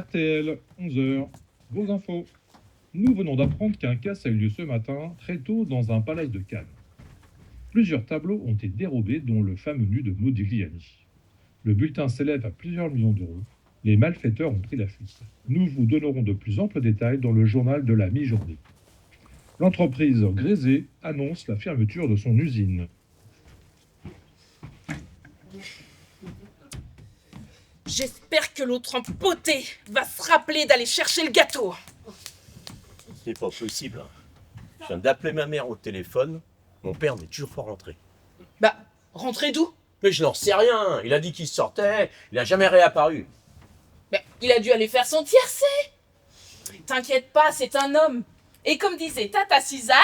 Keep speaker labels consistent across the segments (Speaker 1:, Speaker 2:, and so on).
Speaker 1: RTL, 11 h. Vos infos. Nous venons d'apprendre qu'un casse a eu lieu ce matin, très tôt, dans un palais de Cannes. Plusieurs tableaux ont été dérobés, dont le fameux nu de Modigliani. Le bulletin s'élève à plusieurs millions d'euros. Les malfaiteurs ont pris la fuite. Nous vous donnerons de plus amples détails dans le journal de la mi-journée. L'entreprise Grésé annonce la fermeture de son usine.
Speaker 2: J'espère que l'autre empoté va se rappeler d'aller chercher le gâteau.
Speaker 3: C'est pas possible. Je viens d'appeler ma mère au téléphone. Mon père n'est toujours pas rentré.
Speaker 2: Bah, rentrez d'où?
Speaker 3: Mais je n'en sais rien. Il a dit qu'il sortait. Il n'a jamais réapparu.
Speaker 2: Bah, il a dû aller faire son tiercé. T'inquiète pas, c'est un homme. Et comme disait Tata Suzanne,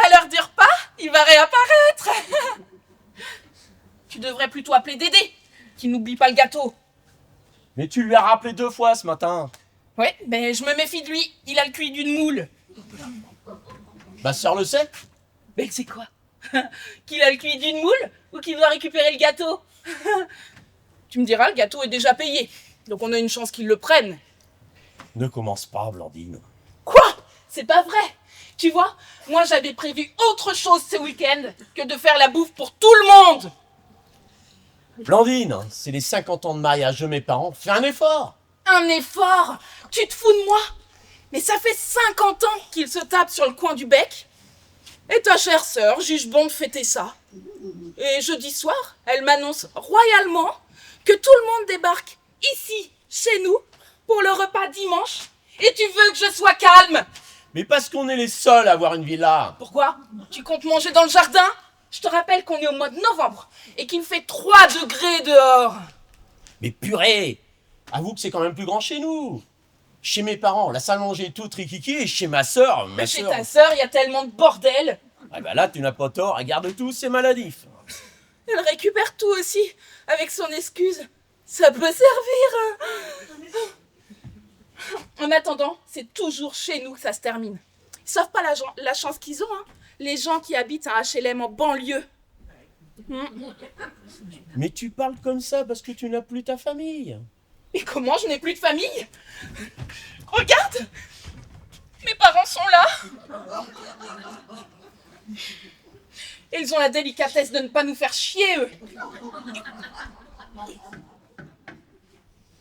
Speaker 2: à l'heure du repas, il va réapparaître. Tu devrais plutôt appeler Dédé, qui n'oublie pas le gâteau.
Speaker 3: Mais tu lui as rappelé 2 fois ce matin.
Speaker 2: Ouais, mais je me méfie de lui. Il a le QI d'une moule.
Speaker 3: Ma sœur le sait.
Speaker 2: Mais c'est quoi? Qu'il a le QI d'une moule ou qu'il doit récupérer le gâteau? Tu me diras, le gâteau est déjà payé. Donc on a une chance qu'il le prenne.
Speaker 3: Ne commence pas, Blandine.
Speaker 2: Quoi? C'est pas vrai. Tu vois, moi j'avais prévu autre chose ce week-end que de faire la bouffe pour tout le monde.
Speaker 3: Blandine, c'est les 50 ans de mariage de mes parents. Fais un effort.
Speaker 2: Un effort? Tu te fous de moi? Mais ça fait 50 ans qu'il se tape sur le coin du bec. Et ta chère sœur juge bon de fêter ça. Et jeudi soir, elle m'annonce royalement que tout le monde débarque ici, chez nous, pour le repas dimanche. Et tu veux que je sois calme?
Speaker 3: Mais parce qu'on est les seuls à avoir une villa.
Speaker 2: Pourquoi? Tu comptes manger dans le jardin? Je te rappelle qu'on est au mois de novembre et qu'il fait 3 degrés dehors.
Speaker 3: Mais purée, avoue que c'est quand même plus grand chez nous. Chez mes parents, la salle à manger est toute rikiki, et chez ma sœur,
Speaker 2: Chez ta sœur, il y a tellement de bordel.
Speaker 3: Ah bah là, tu n'as pas tort, elle garde tout, c'est maladif.
Speaker 2: Elle récupère tout aussi, avec son excuse. Ça peut servir. En attendant, c'est toujours chez nous que ça se termine. Sauf pas la chance qu'ils ont, hein. Les gens qui habitent un HLM en banlieue.
Speaker 3: Mais tu parles comme ça parce que tu n'as plus ta famille.
Speaker 2: Et comment je n'ai plus de famille? Regarde! Mes parents sont là! Et ils ont la délicatesse de ne pas nous faire chier, eux!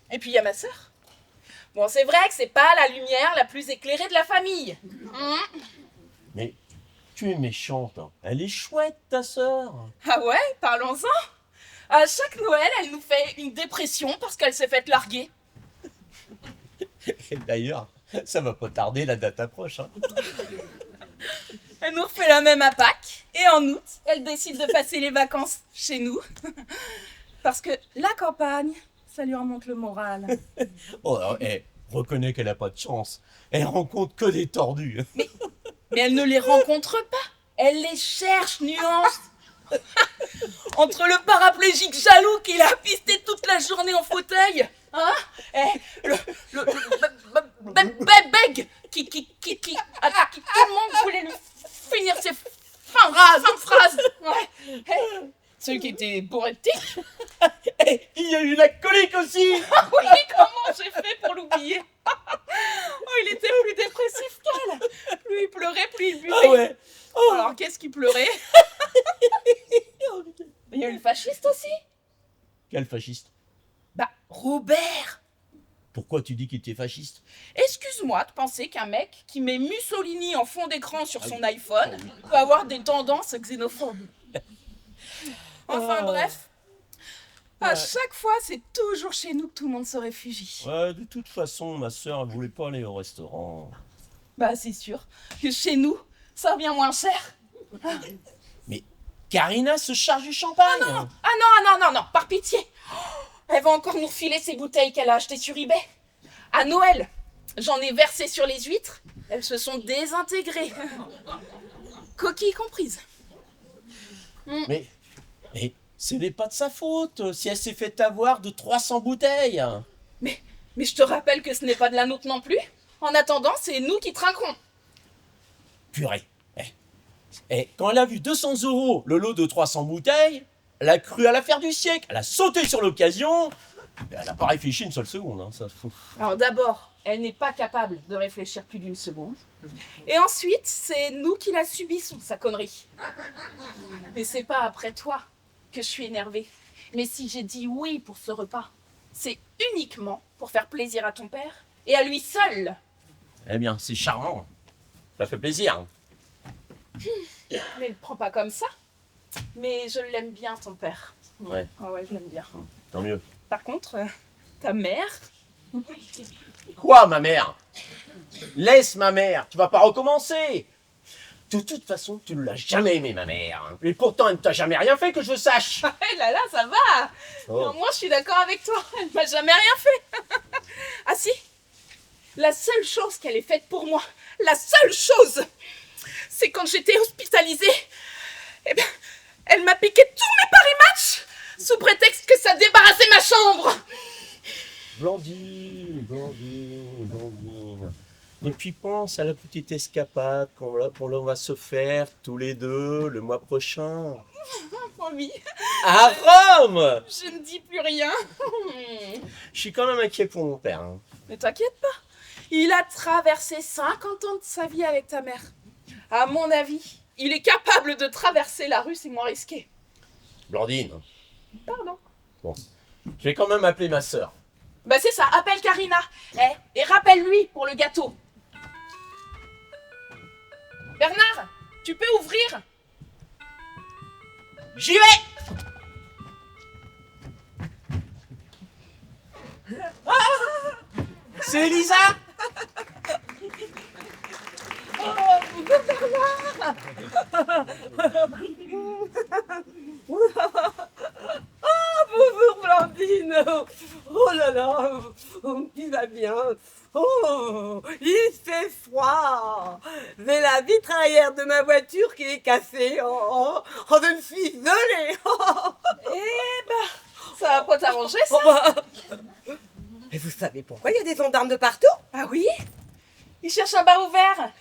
Speaker 2: Et puis il y a ma sœur. Bon, c'est vrai que c'est pas la lumière la plus éclairée de la famille.
Speaker 3: Mais tu es méchante, hein. Elle est chouette, ta sœur.
Speaker 2: Ah ouais, parlons-en. À chaque Noël, elle nous fait une dépression parce qu'elle s'est faite larguer.
Speaker 3: Et d'ailleurs, ça va pas tarder, la date approche. Hein.
Speaker 2: Elle nous refait la même à Pâques. Et en août, elle décide de passer les vacances chez nous. Parce que la campagne, ça lui remonte le moral.
Speaker 3: Oh, reconnais qu'elle a pas de chance. Elle rencontre que des tordus.
Speaker 2: Mais elle ne les rencontre pas. Elle les cherche, nuance. Entre le paraplégique jaloux qui l'a pisté toute la journée en fauteuil, hein, et le beg qui tout le monde voulait lui finir ses phrases. Ouais. Celui qui était poétique.
Speaker 3: Il y a eu la colique aussi.
Speaker 2: Ah oui, comment j'ai fait pour l'oublier? Oh, il était plus dépressif qu'elle. Plus il pleurait, plus il buvait.
Speaker 3: Ah ouais. Oh.
Speaker 2: Alors, qu'est-ce qu'il pleurait? Il y a eu le fasciste aussi.
Speaker 3: Quel fasciste?
Speaker 2: Bah, Robert.
Speaker 3: Pourquoi tu dis qu'il était fasciste?
Speaker 2: Excuse-moi de penser qu'un mec qui met Mussolini en fond d'écran sur son iPhone peut avoir des tendances xénophobes. Enfin bref, à chaque fois, c'est toujours chez nous que tout le monde se réfugie.
Speaker 3: Ouais, de toute façon, ma sœur, elle voulait pas aller au restaurant.
Speaker 2: Bah, c'est sûr que chez nous, ça revient moins cher.
Speaker 3: Mais Karina se charge du champagne.
Speaker 2: Non, par pitié. Elle va encore nous filer ces bouteilles qu'elle a achetées sur eBay. À Noël, j'en ai versé sur les huîtres. Elles se sont désintégrées. Coquilles comprises.
Speaker 3: Mais ce n'est pas de sa faute si elle s'est fait avoir de 300 bouteilles.
Speaker 2: Mais je te rappelle que ce n'est pas de la nôtre non plus. En attendant, c'est nous qui trinquerons.
Speaker 3: Purée. Quand elle a vu 200 € le lot de 300 bouteilles, elle a cru à l'affaire du siècle. Elle a sauté sur l'occasion. Elle n'a pas réfléchi une seule seconde, hein, ça se fout.
Speaker 2: Alors d'abord, elle n'est pas capable de réfléchir plus d'une seconde. Et ensuite, c'est nous qui la subissons, sa connerie. Mais c'est pas après toi que je suis énervée. Mais si j'ai dit oui pour ce repas, c'est uniquement pour faire plaisir à ton père et à lui seul.
Speaker 3: Eh bien, c'est charmant. Ça fait plaisir.
Speaker 2: Mais ne prends pas comme ça. Mais je l'aime bien, ton père.
Speaker 3: Ouais,
Speaker 2: Ah ouais, je l'aime bien.
Speaker 3: tant mieux.
Speaker 2: Par contre, ta mère...
Speaker 3: Quoi, ma mère? Laisse ma mère, tu vas pas recommencer. De toute façon, tu ne l'as jamais aimée, ma mère. Et pourtant, elle ne t'a jamais rien fait que je sache.
Speaker 2: Eh là là, ça va.
Speaker 3: Oh.
Speaker 2: Moi, je suis d'accord avec toi. Elle m'a jamais rien fait. Ah si, la seule chose qu'elle ait faite pour moi, la seule chose, c'est quand j'étais hospitalisée, eh bien, elle m'a piqué tous mes paris-matchs sous prétexte que ça débarrassait ma chambre.
Speaker 3: Blandine, Blandine, Blandine. Et puis pense à la petite escapade qu'on va se faire tous les deux le mois prochain.
Speaker 2: Promis,
Speaker 3: À Rome!
Speaker 2: je ne dis plus rien.
Speaker 3: Je suis quand même inquiet pour mon père. Hein.
Speaker 2: Ne t'inquiète pas, il a traversé 50 ans de sa vie avec ta mère. À mon avis, il est capable de traverser la rue, c'est moins risqué.
Speaker 3: Blandine,
Speaker 2: Pardon.
Speaker 3: je vais quand même appeler ma sœur.
Speaker 2: Bah c'est ça, appelle Karina. Et rappelle-lui pour le gâteau. Bernard, tu peux ouvrir?
Speaker 3: J'y vais! C'est Elisa?
Speaker 4: Bonjour Blandine. Oh là là, il va bien. Oh, il fait froid. C'est la vitre arrière de ma voiture qui est cassée. Je me suis isolée.
Speaker 2: Eh ben, ça va pas t'arranger ça?
Speaker 4: Et vous savez pourquoi il y a des gendarmes de partout?
Speaker 2: Ah oui? Il cherche un bar ouvert.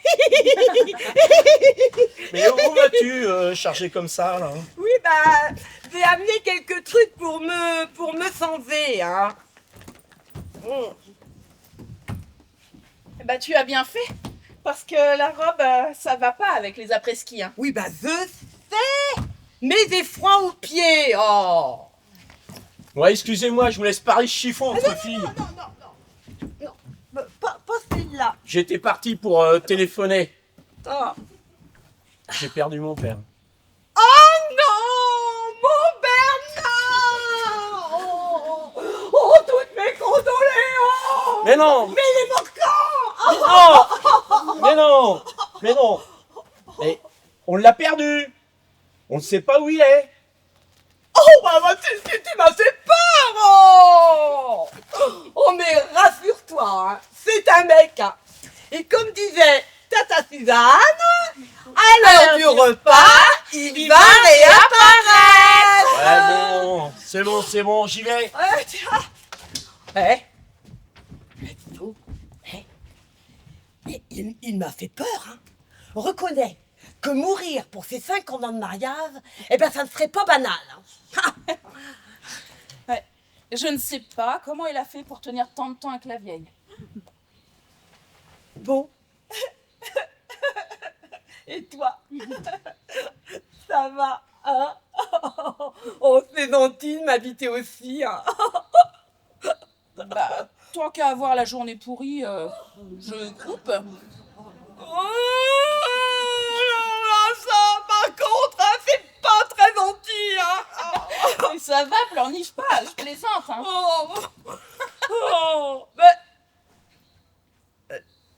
Speaker 3: Mais où vas-tu charger comme ça, là?
Speaker 4: Oui, bah, j'ai amené quelques trucs pour me changer, hein.
Speaker 2: Eh ben, tu as bien fait. Parce que la robe, ça va pas avec les après-ski. Hein.
Speaker 4: Oui, bah, je sais. Mais j'ai froid aux pieds. Oh.
Speaker 3: Ouais, excusez-moi, je vous laisse parler chiffon entre filles.
Speaker 4: Non, pas celle-là.
Speaker 3: J'étais parti pour téléphoner.
Speaker 4: Oh.
Speaker 3: J'ai perdu mon père.
Speaker 4: Oh non, mon Bernard. Oh, toutes mes condoléances.
Speaker 3: Mais non!
Speaker 4: Mais il est mort quand?
Speaker 3: Non! Mais non! Mais non! Et on l'a perdu! On ne sait pas où il est!
Speaker 4: Oh, bah, tu m'as fait peur. Oh, mais rassure-toi, hein, c'est un mec. Hein. Et comme disait Tata Suzanne, à l'heure du repas, il va réapparaître.
Speaker 3: Ouais, bon, c'est bon, j'y vais!
Speaker 4: Tiens. Eh, dis donc. Il m'a fait peur. Hein. Reconnais que mourir pour ses 50 ans de mariage, eh ben, ça ne serait pas banal. Hein.
Speaker 2: Ouais. Je ne sais pas comment il a fait pour tenir tant de temps avec la vieille.
Speaker 4: Bon. Et toi? Ça va, hein? Oh, c'est gentil de m'habiter aussi, hein.
Speaker 2: Bah, tant qu'à avoir la journée pourrie, je coupe.
Speaker 4: Oh, ça, par contre, hein, c'est pas très gentil, hein.
Speaker 2: Mais ça va, pleurniche pas, je plaisante. Hein.
Speaker 4: Mais...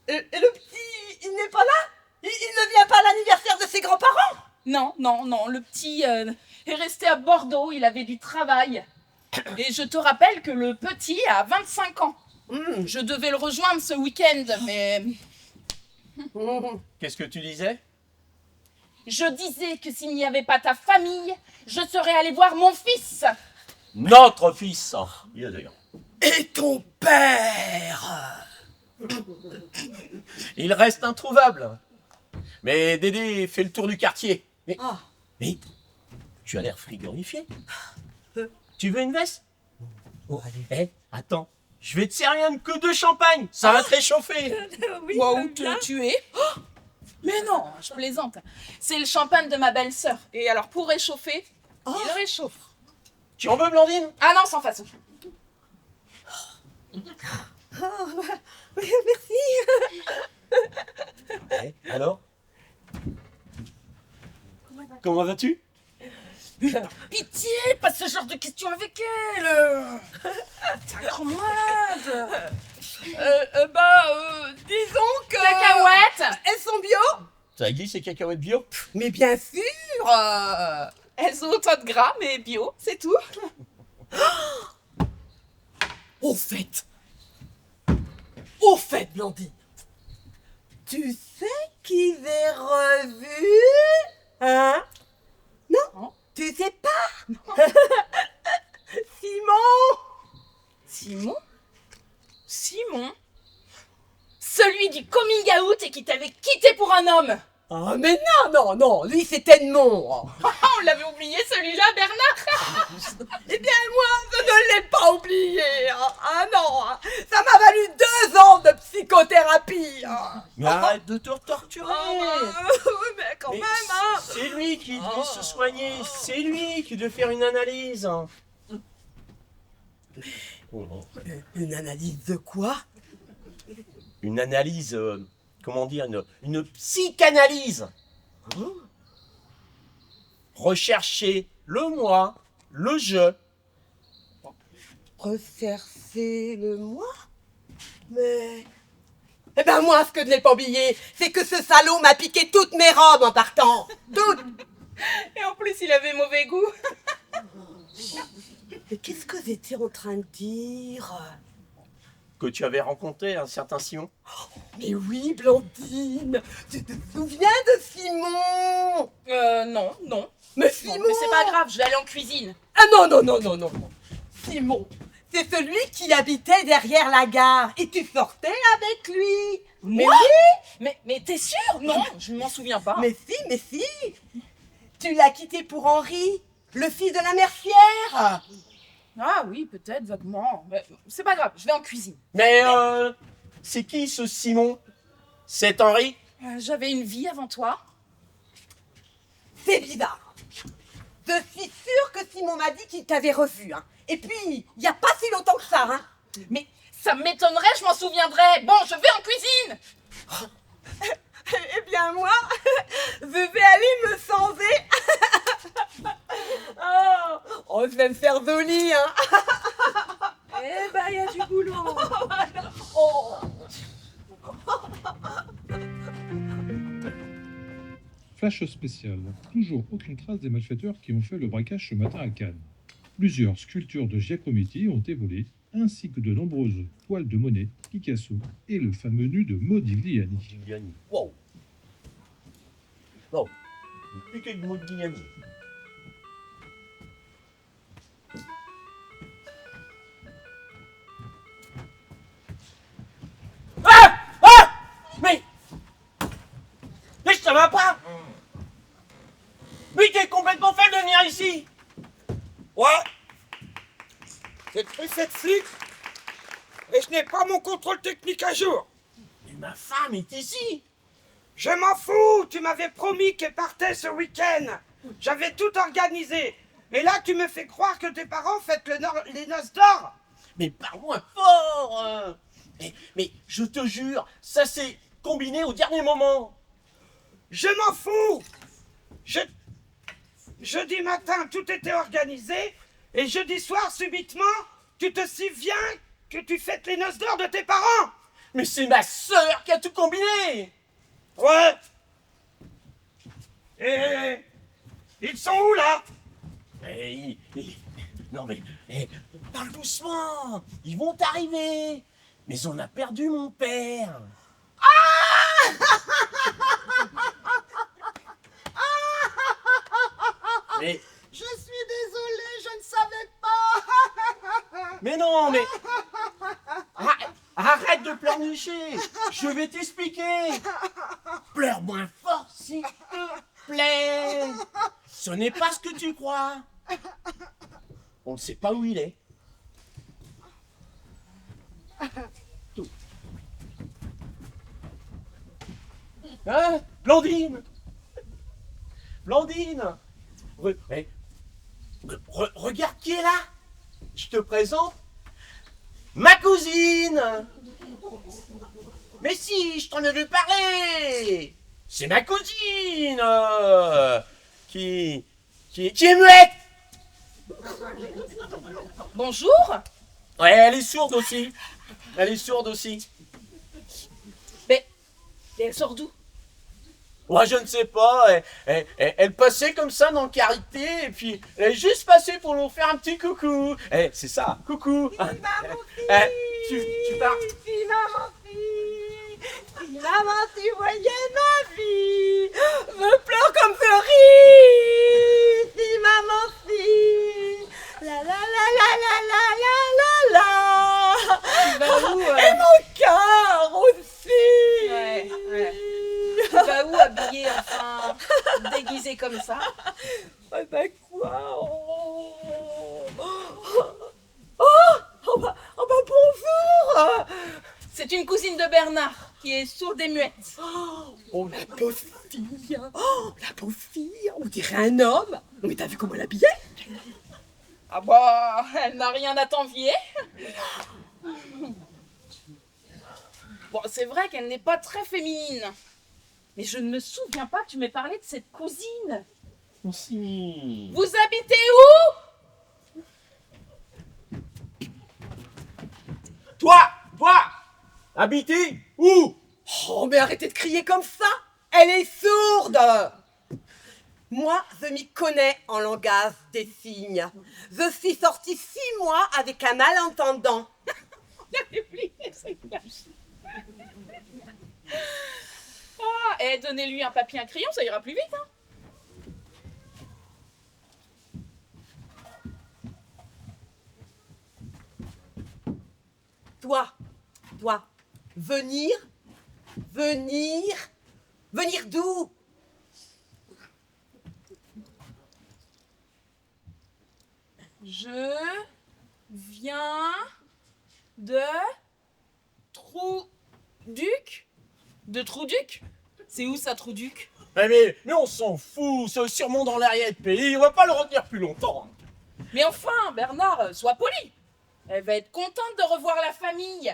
Speaker 4: Et le petit, il n'est pas là? Il ne vient pas à l'anniversaire de ses grands-parents?
Speaker 2: Non, le petit est resté à Bordeaux, il avait du travail. Et je te rappelle que le petit a 25 ans. Je devais le rejoindre ce week-end, mais...
Speaker 3: Qu'est-ce que tu disais?
Speaker 2: Je disais que s'il n'y avait pas ta famille, je serais allée voir mon fils.
Speaker 3: Notre fils! Il est d'ailleurs.
Speaker 4: Et ton père?
Speaker 3: Il reste introuvable. Mais Dédé fait le tour du quartier. Mais tu as l'air frigorifié. Tu veux une veste? Oh, attends, je vais te servir que de champagne, ça va te réchauffer.
Speaker 4: Oui,
Speaker 2: Moi,
Speaker 4: je
Speaker 2: où
Speaker 4: veux bien.
Speaker 2: tu es Oh, mais non, je plaisante. C'est le champagne de ma belle-sœur. Et alors, pour réchauffer, il réchauffe.
Speaker 3: Tu en veux, Blandine?
Speaker 2: Ah non, sans façon.
Speaker 4: Oui, merci.
Speaker 3: Alors? Comment vas-tu?
Speaker 2: Pitié, pas ce genre de questions avec elle. T'es un grand malade.
Speaker 4: Disons que...
Speaker 2: Cacahuètes.
Speaker 4: Elles sont bio?
Speaker 3: T'as dit ces cacahuètes bio?
Speaker 4: Mais bien sûr.
Speaker 2: Elles ont autant de gras, mais bio, c'est tout.
Speaker 4: Au fait, Blandine, tu sais qui j'ai revu? Hein? Non?
Speaker 2: Non.
Speaker 4: Tu sais pas? Simon!
Speaker 2: Simon? Simon? Celui du coming out et qui t'avait quitté pour un homme.
Speaker 4: Ah mais non, lui c'est Edmond.
Speaker 2: Ah, on l'avait oublié celui-là, Bernard.
Speaker 4: Eh bien moi, je ne l'ai pas oublié. Ah non, ça m'a valu 2 ans de psychothérapie.
Speaker 3: Mais arrête de te torturer.
Speaker 4: Mais quand
Speaker 3: Mais
Speaker 4: même, hein.
Speaker 3: c'est lui qui devait se soigner, c'est lui qui devait faire une analyse.
Speaker 4: Une analyse de quoi?
Speaker 3: Une analyse, comment dire, une psychanalyse. Rechercher le moi, le je.
Speaker 4: Rechercher le moi? Mais... Eh ben moi, ce que je n'ai pas oublié, c'est que ce salaud m'a piqué toutes mes robes en partant. Toutes.
Speaker 2: Et en plus, il avait mauvais goût.
Speaker 4: Mais qu'est-ce que j'étais en train de dire?
Speaker 3: Que tu avais rencontré un certain Simon.
Speaker 4: Mais oui, Blandine, tu te souviens de Simon?
Speaker 2: Non.
Speaker 4: Mais
Speaker 2: Non,
Speaker 4: Simon!
Speaker 2: mais c'est pas grave, je vais aller en cuisine.
Speaker 4: Ah non. Simon, c'est celui qui habitait derrière la gare et tu sortais avec lui. Mais
Speaker 2: Moi
Speaker 4: oui,
Speaker 2: Mais t'es sûre? Non, je m'en souviens pas.
Speaker 4: mais si. Tu l'as quitté pour Henri, le fils de la mercière.
Speaker 2: Ah oui, peut-être, vaguement. Mais c'est pas grave, je vais en cuisine.
Speaker 3: Mais c'est qui ce Simon? C'est Henri?
Speaker 2: J'avais une vie avant toi.
Speaker 4: C'est bizarre. Je suis sûre que Simon m'a dit qu'il t'avait revu. Hein. Et puis, il n'y a pas si longtemps que ça. Hein.
Speaker 2: Mais ça m'étonnerait, je m'en souviendrais. Bon, je vais en cuisine.
Speaker 4: Eh bien moi, je vais aller me changer. Oh, je vais me faire jolie. Hein.
Speaker 2: Eh ben, il y a du boulot.
Speaker 4: Oh.
Speaker 1: Flash spécial. Toujours aucune trace des malfaiteurs qui ont fait le braquage ce matin à Cannes. Plusieurs sculptures de Giacometti ont été volées, ainsi que de nombreuses toiles de Monet, Picasso et le fameux nu de Modigliani.
Speaker 3: Modigliani. Wow. Non. Plus que de Modigliani. Mais ça va pas! Mais t'es complètement folle de venir ici!
Speaker 5: Ouais. Cette préfet de flic et je n'ai pas mon contrôle technique à jour.
Speaker 3: Mais ma femme est ici!
Speaker 5: Je m'en fous, tu m'avais promis qu'elle partait ce week-end. J'avais tout organisé. Et là, tu me fais croire que tes parents fêtent les noces d'or.
Speaker 3: Mais parle-moi fort! Mais je te jure, ça s'est combiné au dernier moment!
Speaker 5: Je m'en fous. Jeudi matin, tout était organisé. Et jeudi soir, subitement, tu te souviens que tu fêtes les noces d'or de tes parents.
Speaker 3: Mais c'est ma sœur qui a tout combiné!
Speaker 5: Ouais. Et ils sont où là?
Speaker 3: Non mais, parle doucement! Ils vont arriver! Mais on a perdu mon père! Mais,
Speaker 4: Je suis désolée, je ne savais pas.
Speaker 3: mais non, mais... Arrête de pleurnicher! Je vais t'expliquer! Pleure moins fort, s'il te plaît! Ce n'est pas ce que tu crois! On ne sait pas où il est. Hein, Blandine? Blandine? Regarde qui est là. Je te présente ma cousine. Mais si, je t'en avais parlé. C'est ma cousine qui est muette.
Speaker 2: Bonjour.
Speaker 3: Ouais, elle est sourde aussi. Elle est sourde aussi.
Speaker 2: Mais elle sort d'où?
Speaker 3: Moi, je ne sais pas. Elle passait comme ça dans le Carité et puis elle est juste passée pour nous faire un petit coucou. C'est ça, coucou. Tu pars.
Speaker 4: Si maman, si maman, tu voyais ma vie, me pleure comme Fleury. Si maman, si. La la la la la la la la.
Speaker 2: Tu vas où
Speaker 4: Et mon cœur aussi.
Speaker 2: Ouais. Tu vas où habillé, enfin, déguisé comme ça?
Speaker 4: Oh bah quoi? Oh bah bonjour.
Speaker 2: C'est une cousine de Bernard qui est sourde et muette.
Speaker 4: Oh la pauvre fille. Oh la pauvre fille. On dirait un homme. Mais t'as vu comment elle habillait?
Speaker 2: Ah bah, elle n'a rien à t'envier. Bon, c'est vrai qu'elle n'est pas très féminine. Mais je ne me souviens pas que tu m'aies parlé de cette cousine.
Speaker 3: Si.
Speaker 2: Vous habitez où?
Speaker 3: Toi, habiter où?
Speaker 4: Oh mais arrêtez de crier comme ça. Elle est sourde. Moi, je m'y connais en langage des signes. Je suis sortie 6 mois avec un malentendant.
Speaker 2: Ah, et donnez-lui un papier, un crayon, ça ira plus vite, hein.
Speaker 4: Toi, venir d'où?
Speaker 2: Je viens de Trouduc. De Trouduc? C'est où ça, Trouduc?
Speaker 3: Mais on s'en fout, c'est sûrement dans l'arrière de pays, on va pas le retenir plus longtemps.
Speaker 2: Mais enfin, Bernard, sois poli. Elle va être contente de revoir la famille.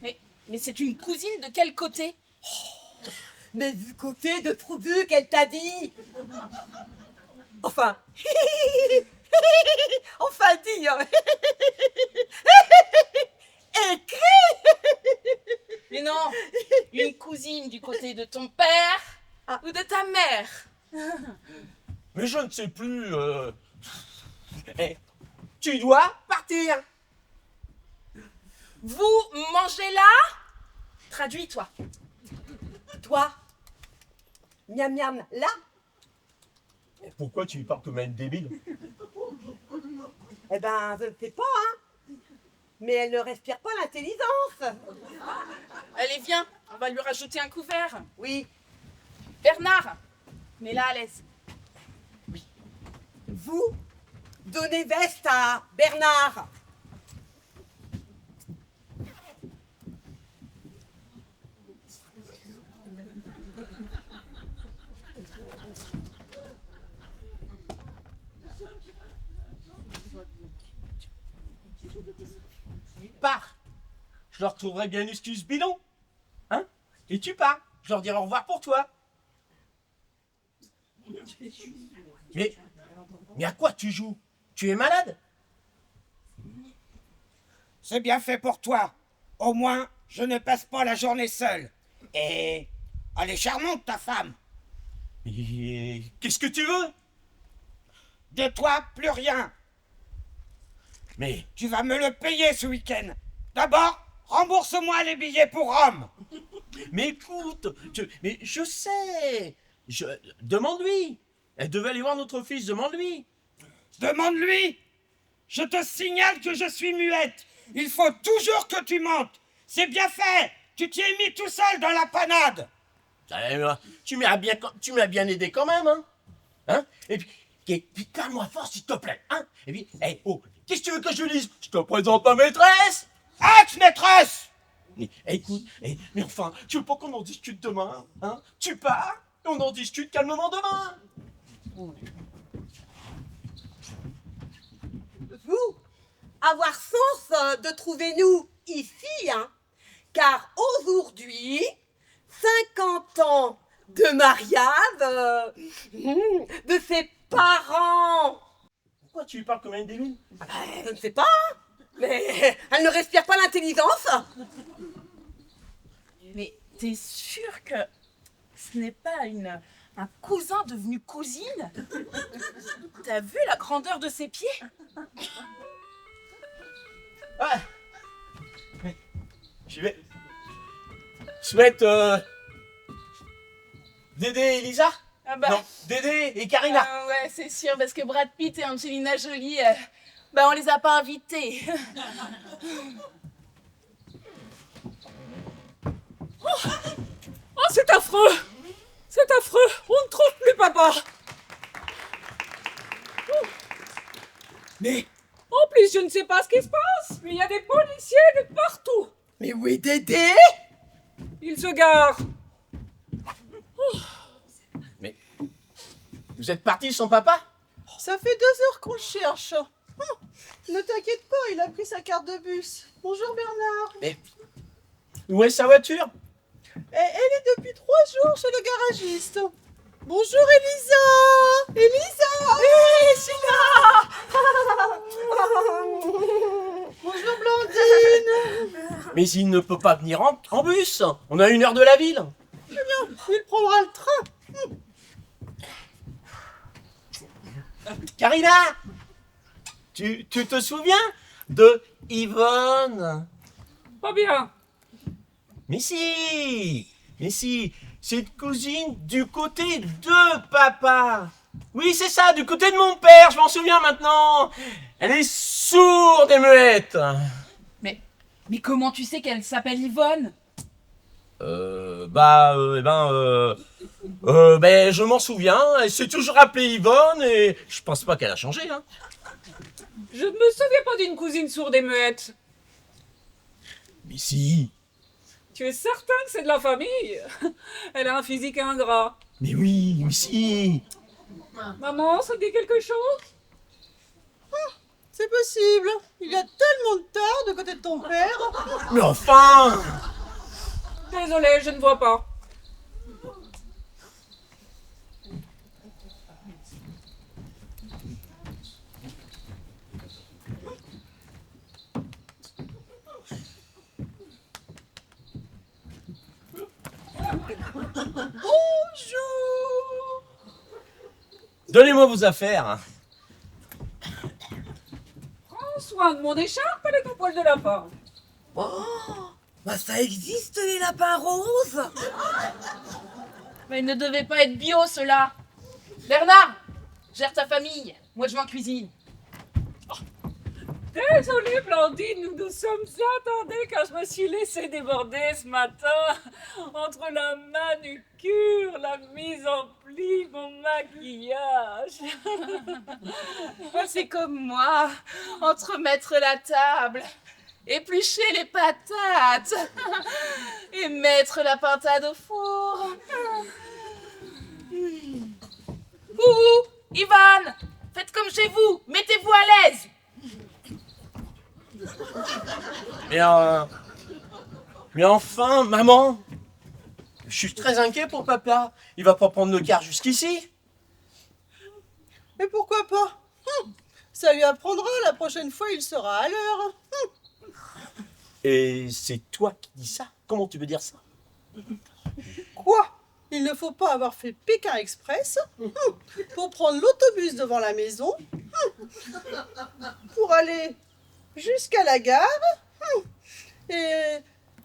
Speaker 2: Mais c'est une cousine de quel côté?
Speaker 4: Mais du côté de Trouduc, elle t'a dit. Enfin. Enfin dire. Écrit.
Speaker 2: Mais non, une cousine du côté de ton père ou de ta mère?
Speaker 3: Mais je ne sais plus. Tu dois partir.
Speaker 2: Vous mangez là? Traduis-toi.
Speaker 4: Toi, miam miam, là.
Speaker 3: Pourquoi tu parles comme une débile?
Speaker 4: Eh ben, je ne sais pas, hein. Mais elle ne respire pas l'intelligence.
Speaker 2: Allez, viens, on va lui rajouter un couvert.
Speaker 4: Oui,
Speaker 2: Bernard, mets-la à l'aise.
Speaker 4: vous donnez veste à Bernard.
Speaker 3: Pars. Je leur trouverai bien une excuse bidon. Hein? Et tu pars. Je leur dirai au revoir pour toi. Mais à quoi tu joues? Tu es malade?
Speaker 5: C'est bien fait pour toi. Au moins, je ne passe pas la journée seule. Et elle est charmante, ta femme.
Speaker 3: Mais qu'est-ce que tu veux?
Speaker 5: De toi, plus rien.
Speaker 3: Mais
Speaker 5: Tu vas me le payer ce week-end. D'abord, rembourse-moi les billets pour Rome.
Speaker 3: écoute, mais je sais. Demande-lui. Elle devait aller voir notre fils, demande-lui.
Speaker 5: Demande-lui. Je te signale que je suis muette. Il faut toujours que tu mentes. C'est bien fait. Tu t'y es mis tout seul dans la panade.
Speaker 3: Tu m'as bien aidé quand même, hein? Et puis parle-moi fort, s'il te plaît, hein? Et puis, oh, qu'est-ce que tu veux que je dise? Je te présente ma maîtresse.
Speaker 5: Ex-maîtresse!
Speaker 3: Mais écoute, mais enfin, tu veux pas qu'on en discute demain, hein? Tu pars, et on en discute calmement demain.
Speaker 4: Vous, avoir sens de trouver nous ici, hein, car aujourd'hui, 50 ans de mariage de ses parents.
Speaker 3: Pourquoi tu lui parles comme une débile?
Speaker 4: Je ne sais pas, mais elle ne respire pas l'intelligence.
Speaker 2: Mais t'es sûr que ce n'est pas un cousin devenu cousine? T'as vu la grandeur de ses pieds?
Speaker 3: Ouais. Mais, j'y vais. Souhaite Dédé et Elisa?
Speaker 2: Ah bah,
Speaker 3: Non, Dédé et Karina.
Speaker 2: ouais, c'est sûr, parce que Brad Pitt et Angelina Jolie, bah on les a pas invités.
Speaker 4: Oh, c'est affreux. C'est affreux. On ne trouve plus papa.
Speaker 3: Mais
Speaker 4: En plus, je ne sais pas ce qui se passe, mais il y a des policiers de partout.
Speaker 3: Mais où est Dédé?
Speaker 4: Ils se garent.
Speaker 3: Mais vous êtes parti sans papa?
Speaker 6: Ça fait 2 heures qu'on le cherche. Ne t'inquiète pas, il a pris sa carte de bus. Bonjour Bernard.
Speaker 3: Mais où est sa voiture?
Speaker 6: Elle est depuis 3 jours chez le garagiste. Bonjour Elisa. Elisa.
Speaker 4: Oui, Sheila.
Speaker 6: Bonjour Blandine.
Speaker 3: Mais il ne peut pas venir en bus. On a 1 heure de la ville.
Speaker 6: Il prendra le train.
Speaker 3: Karina, tu te souviens de Yvonne?
Speaker 4: Pas bien.
Speaker 3: Mais si, c'est une cousine du côté de papa. Oui, c'est ça, du côté de mon père, je m'en souviens maintenant. Elle est sourde et muette.
Speaker 2: Mais comment tu sais qu'elle s'appelle Yvonne?
Speaker 3: Je m'en souviens, elle s'est toujours appelée Yvonne et je pense pas qu'elle a changé, hein.
Speaker 4: Je ne me souviens pas d'une cousine sourde et muette.
Speaker 3: Mais si,
Speaker 4: Tu es certain que c'est de la famille? Elle a un physique ingrat.
Speaker 3: mais oui, mais si.
Speaker 4: Maman, ça te dit quelque chose?
Speaker 6: C'est possible. Il y a tellement de tard de côté de ton père.
Speaker 3: Mais enfin.
Speaker 4: Désolée, je ne vois pas.
Speaker 6: Bonjour.
Speaker 3: Donnez-moi vos affaires.
Speaker 4: Prends soin de mon écharpe, elle est au poil de lapin.
Speaker 6: Bah ça existe les lapins roses.
Speaker 2: Mais il ne devait pas être bio, ceux-là. Bernard, gère ta famille. Moi, je vais en cuisine.
Speaker 4: Désolée, Blandine, nous nous sommes attendés quand je me suis laissé déborder ce matin. Entre la manucure, la mise en pli, mon maquillage.
Speaker 2: C'est comme moi, entre mettre la table, éplucher les patates et mettre la pintade au four. Ouh, Ivan, faites comme chez vous, mettez-vous à l'aise.
Speaker 3: Mais enfin, maman, je suis très inquiet pour papa. Il va pas prendre le car jusqu'ici.
Speaker 6: Mais pourquoi pas? Ça lui apprendra, la prochaine fois il sera à l'heure.
Speaker 3: Et c'est toi qui dis ça? Comment tu veux dire ça?
Speaker 6: Quoi? Il ne faut pas avoir fait Pékin Express pour prendre l'autobus devant la maison, pour aller jusqu'à la gare et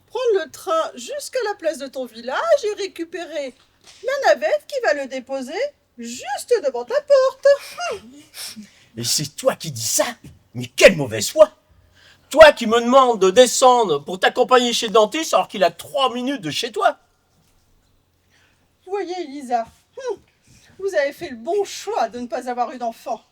Speaker 6: prendre le train jusqu'à la place de ton village et récupérer la navette qui va le déposer juste devant ta porte.
Speaker 3: Et c'est toi qui dis ça? Mais quelle mauvaise foi! Toi qui me demandes de descendre pour t'accompagner chez le dentiste alors qu'il a 3 minutes de chez toi.
Speaker 6: Vous voyez, Elisa, vous avez fait le bon choix de ne pas avoir eu d'enfant.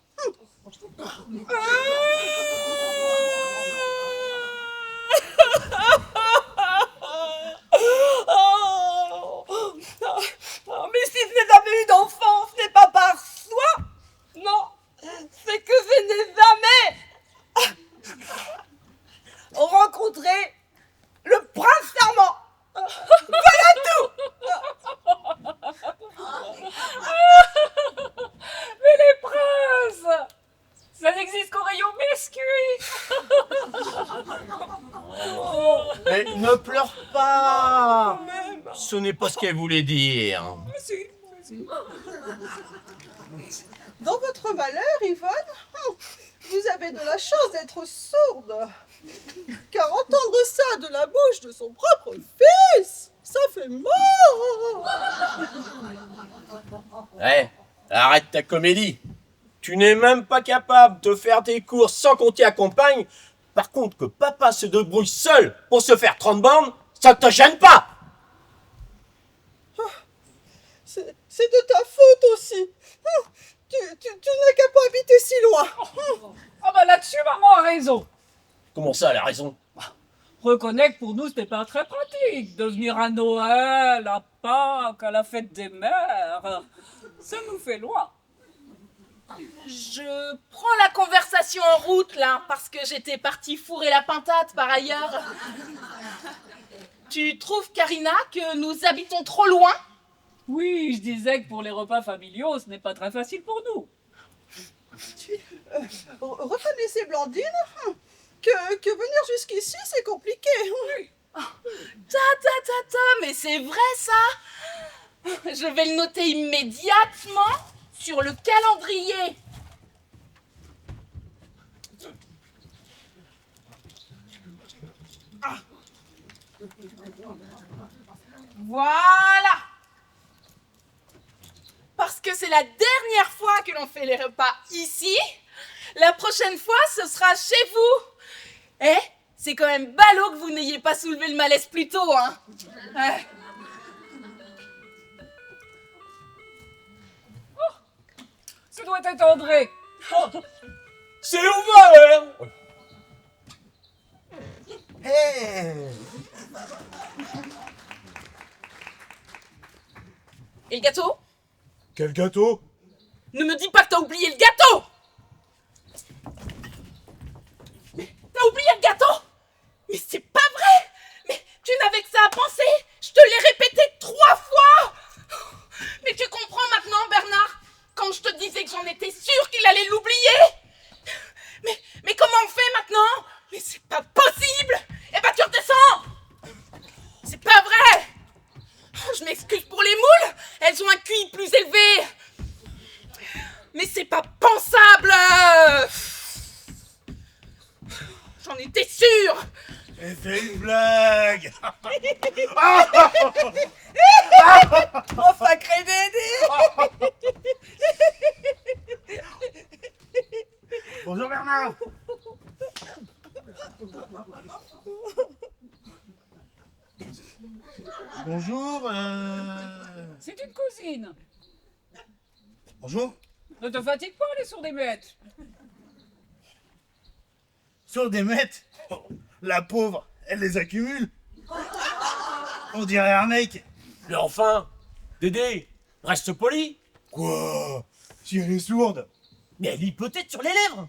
Speaker 3: ce n'est pas ce qu'elle voulait dire.
Speaker 6: Dans votre malheur, Yvonne, vous avez de la chance d'être sourde. Car entendre ça de la bouche de son propre fils, ça fait mal.
Speaker 3: Ouais, arrête ta comédie. Tu n'es même pas capable de faire tes courses sans qu'on t'y accompagne. Par contre, que papa se débrouille seul pour se faire 30 bandes, ça ne te gêne pas.
Speaker 6: C'est de ta faute aussi. Tu n'as qu'à pas habiter si loin.
Speaker 4: Ah bah là-dessus, maman a raison.
Speaker 3: Comment ça, elle a raison?
Speaker 4: Reconnais que pour nous, c'était pas très pratique de venir à Noël, à Pâques, à la fête des mères. Ça nous fait loin.
Speaker 2: Je prends la conversation en route, là, parce que j'étais partie fourrer la pintade, par ailleurs. Tu trouves, Karina, que nous habitons trop loin?
Speaker 4: Oui, je disais que pour les repas familiaux, ce n'est pas très facile pour nous.
Speaker 6: Reconnaissez, Blandine, que venir jusqu'ici, c'est compliqué.
Speaker 2: Mais c'est vrai, ça? Je vais le noter immédiatement sur le calendrier. Voilà. Parce que c'est la dernière fois que l'on fait les repas ici. La prochaine fois, ce sera chez vous. Eh, c'est quand même ballot que vous n'ayez pas soulevé le malaise plus tôt, hein. Ouais.
Speaker 4: Ça doit être André.
Speaker 3: C'est ouvert.
Speaker 2: Et le gâteau?
Speaker 7: Quel gâteau?
Speaker 2: Ne me dis pas que t'as oublié le gâteau! T'as oublié le gâteau? Mais c'est pas vrai! Mais tu n'avais que ça à penser! Je te l'ai répété 3 fois! Mais tu comprends maintenant, Bernard? Quand je te disais que j'en étais sûre qu'il allait l'oublier! Mais comment on fait maintenant? Mais c'est pas possible! Eh ben tu redescends! C'est pas vrai! Je m'excuse pour les moules, elles ont un QI plus élevé. Mais c'est pas pensable. J'en étais sûre.
Speaker 7: Elle fait une blague.
Speaker 6: Oh, sacré Dédé.
Speaker 7: Bonjour Bernard. Bonjour.
Speaker 4: C'est une cousine.
Speaker 7: Bonjour.
Speaker 4: Ne te fatigue pas, les sourds des muettes.
Speaker 7: Sur des mètres. La pauvre, elle les accumule. On dirait un mec.
Speaker 3: Mais enfin, Dédé, reste poli.
Speaker 7: Quoi? Si elle est sourde.
Speaker 3: Mais elle lit peut-être sur les lèvres.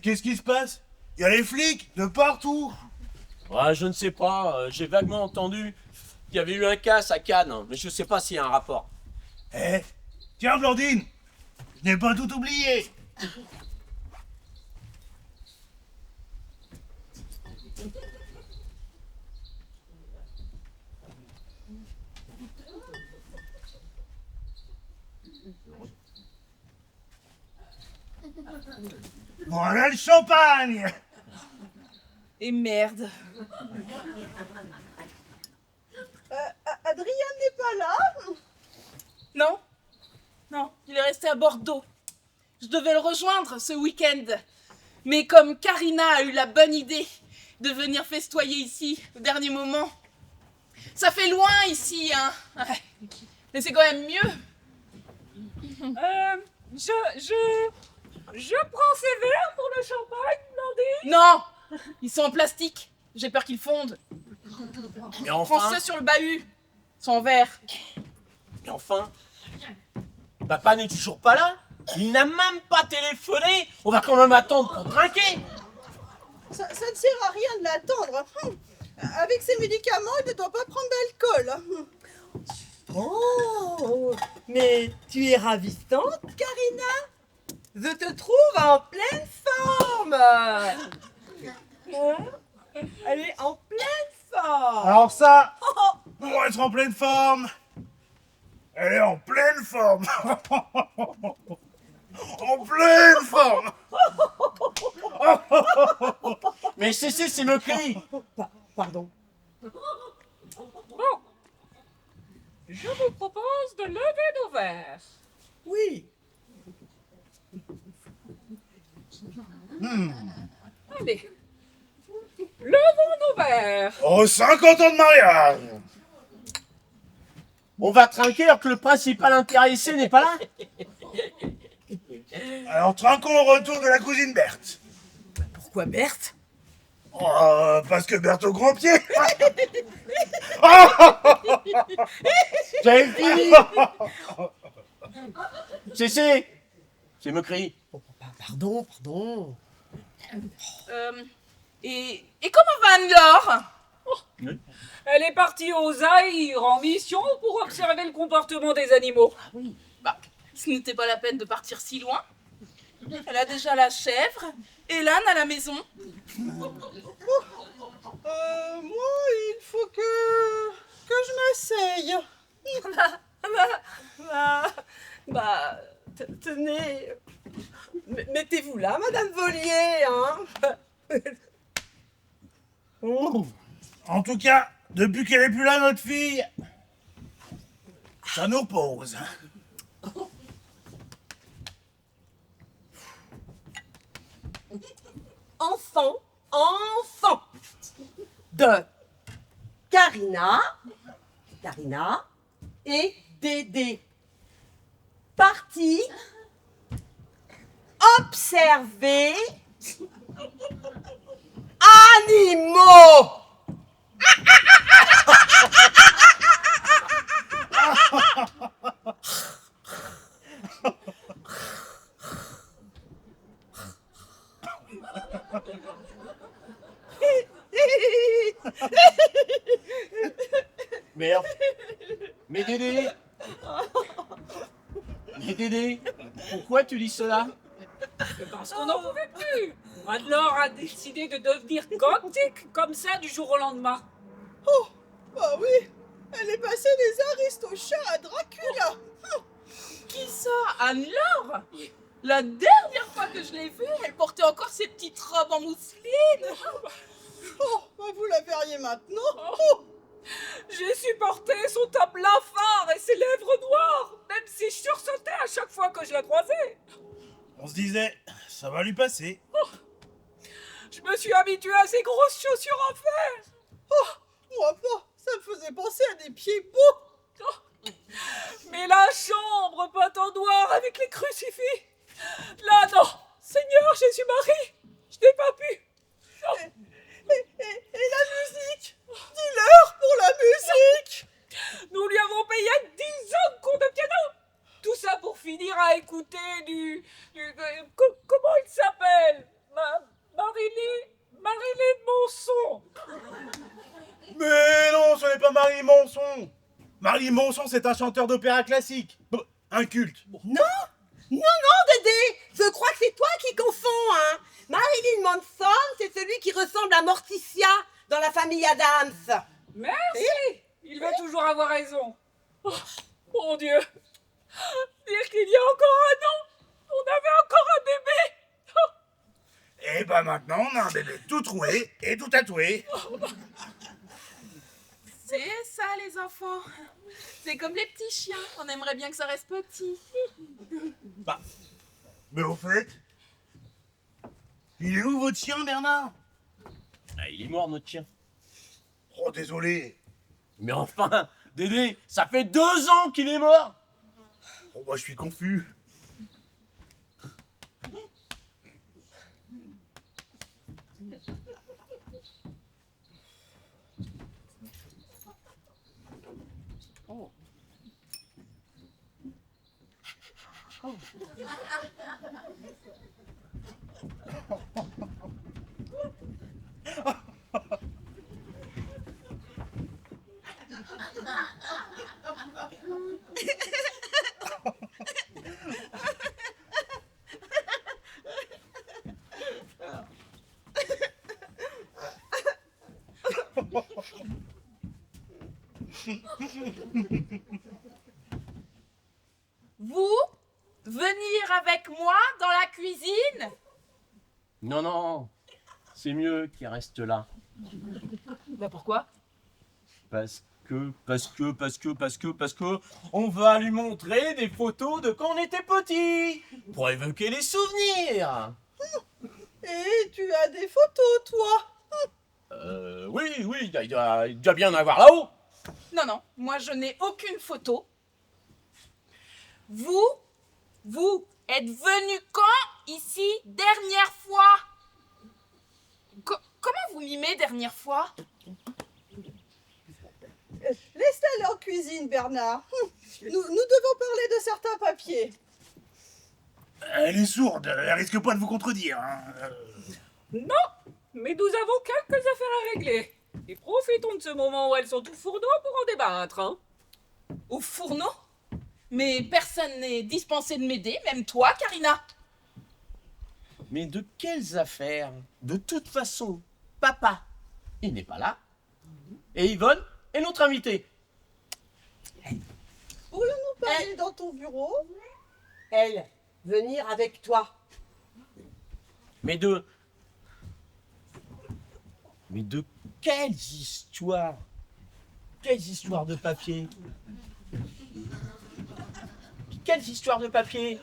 Speaker 7: Qu'est-ce qui se passe? Il y a les flics de partout.
Speaker 3: Ouais, je ne sais pas, j'ai vaguement entendu qu'il y avait eu un casse à Cannes, mais je ne sais pas s'il y a un rapport.
Speaker 7: Tiens Blandine, je n'ai pas tout oublié. Voilà le champagne.
Speaker 2: Et merde.
Speaker 6: Adrien n'est pas là.
Speaker 2: Non, il est resté à Bordeaux. Je devais le rejoindre ce week-end. Mais comme Karina a eu la bonne idée de venir festoyer ici, au dernier moment, ça fait loin ici, hein. Ouais. Mais c'est quand même mieux.
Speaker 4: Je prends ces verres pour le champagne, Blandine.
Speaker 2: Non, ils sont en plastique. J'ai peur qu'ils fondent.
Speaker 3: Mais
Speaker 2: Prends
Speaker 3: enfin,
Speaker 2: ceux sur le bahut. Ils sont en verre.
Speaker 3: mais enfin, papa n'est toujours pas là. Il n'a même pas téléphoné. On va quand même attendre pour trinquer.
Speaker 6: Ça ne sert à rien de l'attendre. Avec ses médicaments, il ne doit pas prendre d'alcool.
Speaker 8: Oh, mais tu es ravissante, Karina. Je te trouve en pleine forme. Hein? Elle est en pleine forme.
Speaker 7: Alors ça, Pour être en pleine forme. Elle est en pleine forme. En pleine forme.
Speaker 3: Mais cessez ces moqueries.
Speaker 8: Pardon.
Speaker 9: Bon, je vous propose de lever nos verres.
Speaker 8: Oui.
Speaker 9: Allez, levons nos verres.
Speaker 7: Aux 50 ans de mariage.
Speaker 3: On va trinquer alors que le principal intéressé n'est pas là.
Speaker 7: Alors trinquons au retour de la cousine Berthe.
Speaker 8: Pourquoi Berthe?
Speaker 7: Oh, parce que Berthe au grand pied.
Speaker 3: J'avais fini. Cessez ces moqueries.
Speaker 8: Pardon.
Speaker 2: Et comment va Anne-Laure?
Speaker 9: Elle est partie au Zaïre en mission pour observer le comportement des animaux.
Speaker 2: Bah, ce n'était pas la peine de partir si loin. Elle a déjà la chèvre et l'âne à la maison.
Speaker 6: Moi, il faut que je m'asseye.
Speaker 8: Tenez. Mettez-vous là, Madame Volier, hein.
Speaker 7: En tout cas, depuis qu'elle est plus là, notre fille, ça nous repose.
Speaker 8: Enfant de Karina et Dédé. Parti observer animaux.
Speaker 3: Merde. Mais Dédé, pourquoi tu dis cela?
Speaker 9: Parce qu'on n'en pouvait plus. Anne-Laure a décidé de devenir gothique comme ça du jour au lendemain.
Speaker 6: Bah oui, elle est passée des Aristochats à Dracula.
Speaker 2: Qui ça? Anne-Laure? La dernière fois que je l'ai vue, elle portait encore ses petites robes en mousseline.
Speaker 6: Oh, bah vous la verriez maintenant.
Speaker 9: J'ai supporté son teint blafard et ses lèvres noires, même si je sursautais à chaque fois que je la croisais.
Speaker 7: On se disait, ça va lui passer.
Speaker 9: Je me suis habituée à ces grosses chaussures en fer.
Speaker 6: Moi pas, ça me faisait penser à des pieds beaux.
Speaker 9: Mais la chambre peinte en noir avec les crucifix. Là, non. Seigneur Jésus-Marie, je n'ai pas pu.
Speaker 6: Et la musique, dis-leur pour la musique.
Speaker 9: Nous lui avons payé 10 ans de cours de piano. Tout ça pour finir à écouter comment il s'appelle? Marilyn Monson.
Speaker 7: Mais non, ce n'est pas Marie Monson. Marie Monson, c'est un chanteur d'opéra classique. Un culte.
Speaker 8: Non, Dédé, je crois que c'est toi qui confonds, hein. Marilyn Manson, c'est celui qui ressemble à Morticia dans la famille Adams.
Speaker 9: Merci. Il va toujours avoir raison. Oh, mon Dieu. Dire qu'il y a encore un an, on avait encore un bébé.
Speaker 7: Et bah maintenant, on a un bébé tout troué et tout tatoué.
Speaker 2: C'est ça, les enfants. C'est comme les petits chiens. On aimerait bien que ça reste petit.
Speaker 7: Mais au fait, il est où votre chien, Bernard?
Speaker 3: Ah, il est mort, notre chien.
Speaker 7: Oh, désolé.
Speaker 3: Mais enfin, Dédé, ça fait 2 ans qu'il est mort.
Speaker 7: Oh, bah, je suis confus.
Speaker 2: Vous, venir avec moi dans la cuisine?
Speaker 3: Non, non, c'est mieux qu'il reste là.
Speaker 2: Bah pourquoi?
Speaker 3: Parce que, on va lui montrer des photos de quand on était petit, pour évoquer les souvenirs.
Speaker 6: Et tu as des photos, toi?
Speaker 3: Oui, il doit bien en avoir là-haut.
Speaker 2: Non, non, moi je n'ai aucune photo. Vous êtes venu quand ici dernière fois? Comment vous mimez dernière fois?
Speaker 6: Laisse-la aller en cuisine, Bernard. Nous devons parler de certains papiers.
Speaker 7: Elle est sourde, elle risque pas de vous contredire. Hein.
Speaker 9: Non, mais nous avons quelques affaires à régler. Et profitons de ce moment où elles sont au fourneau pour en débattre. Hein.
Speaker 2: Au fourneau? Mais personne n'est dispensé de m'aider, même toi, Karina.
Speaker 3: Mais de quelles affaires? De toute façon, papa, il n'est pas là. Et Yvonne est notre invitée.
Speaker 6: Pourrions-nous parler dans ton bureau?
Speaker 8: Elle, venir avec toi.
Speaker 3: Mais de quelles histoires? Quelles histoires de papier? Quelles histoires de papier?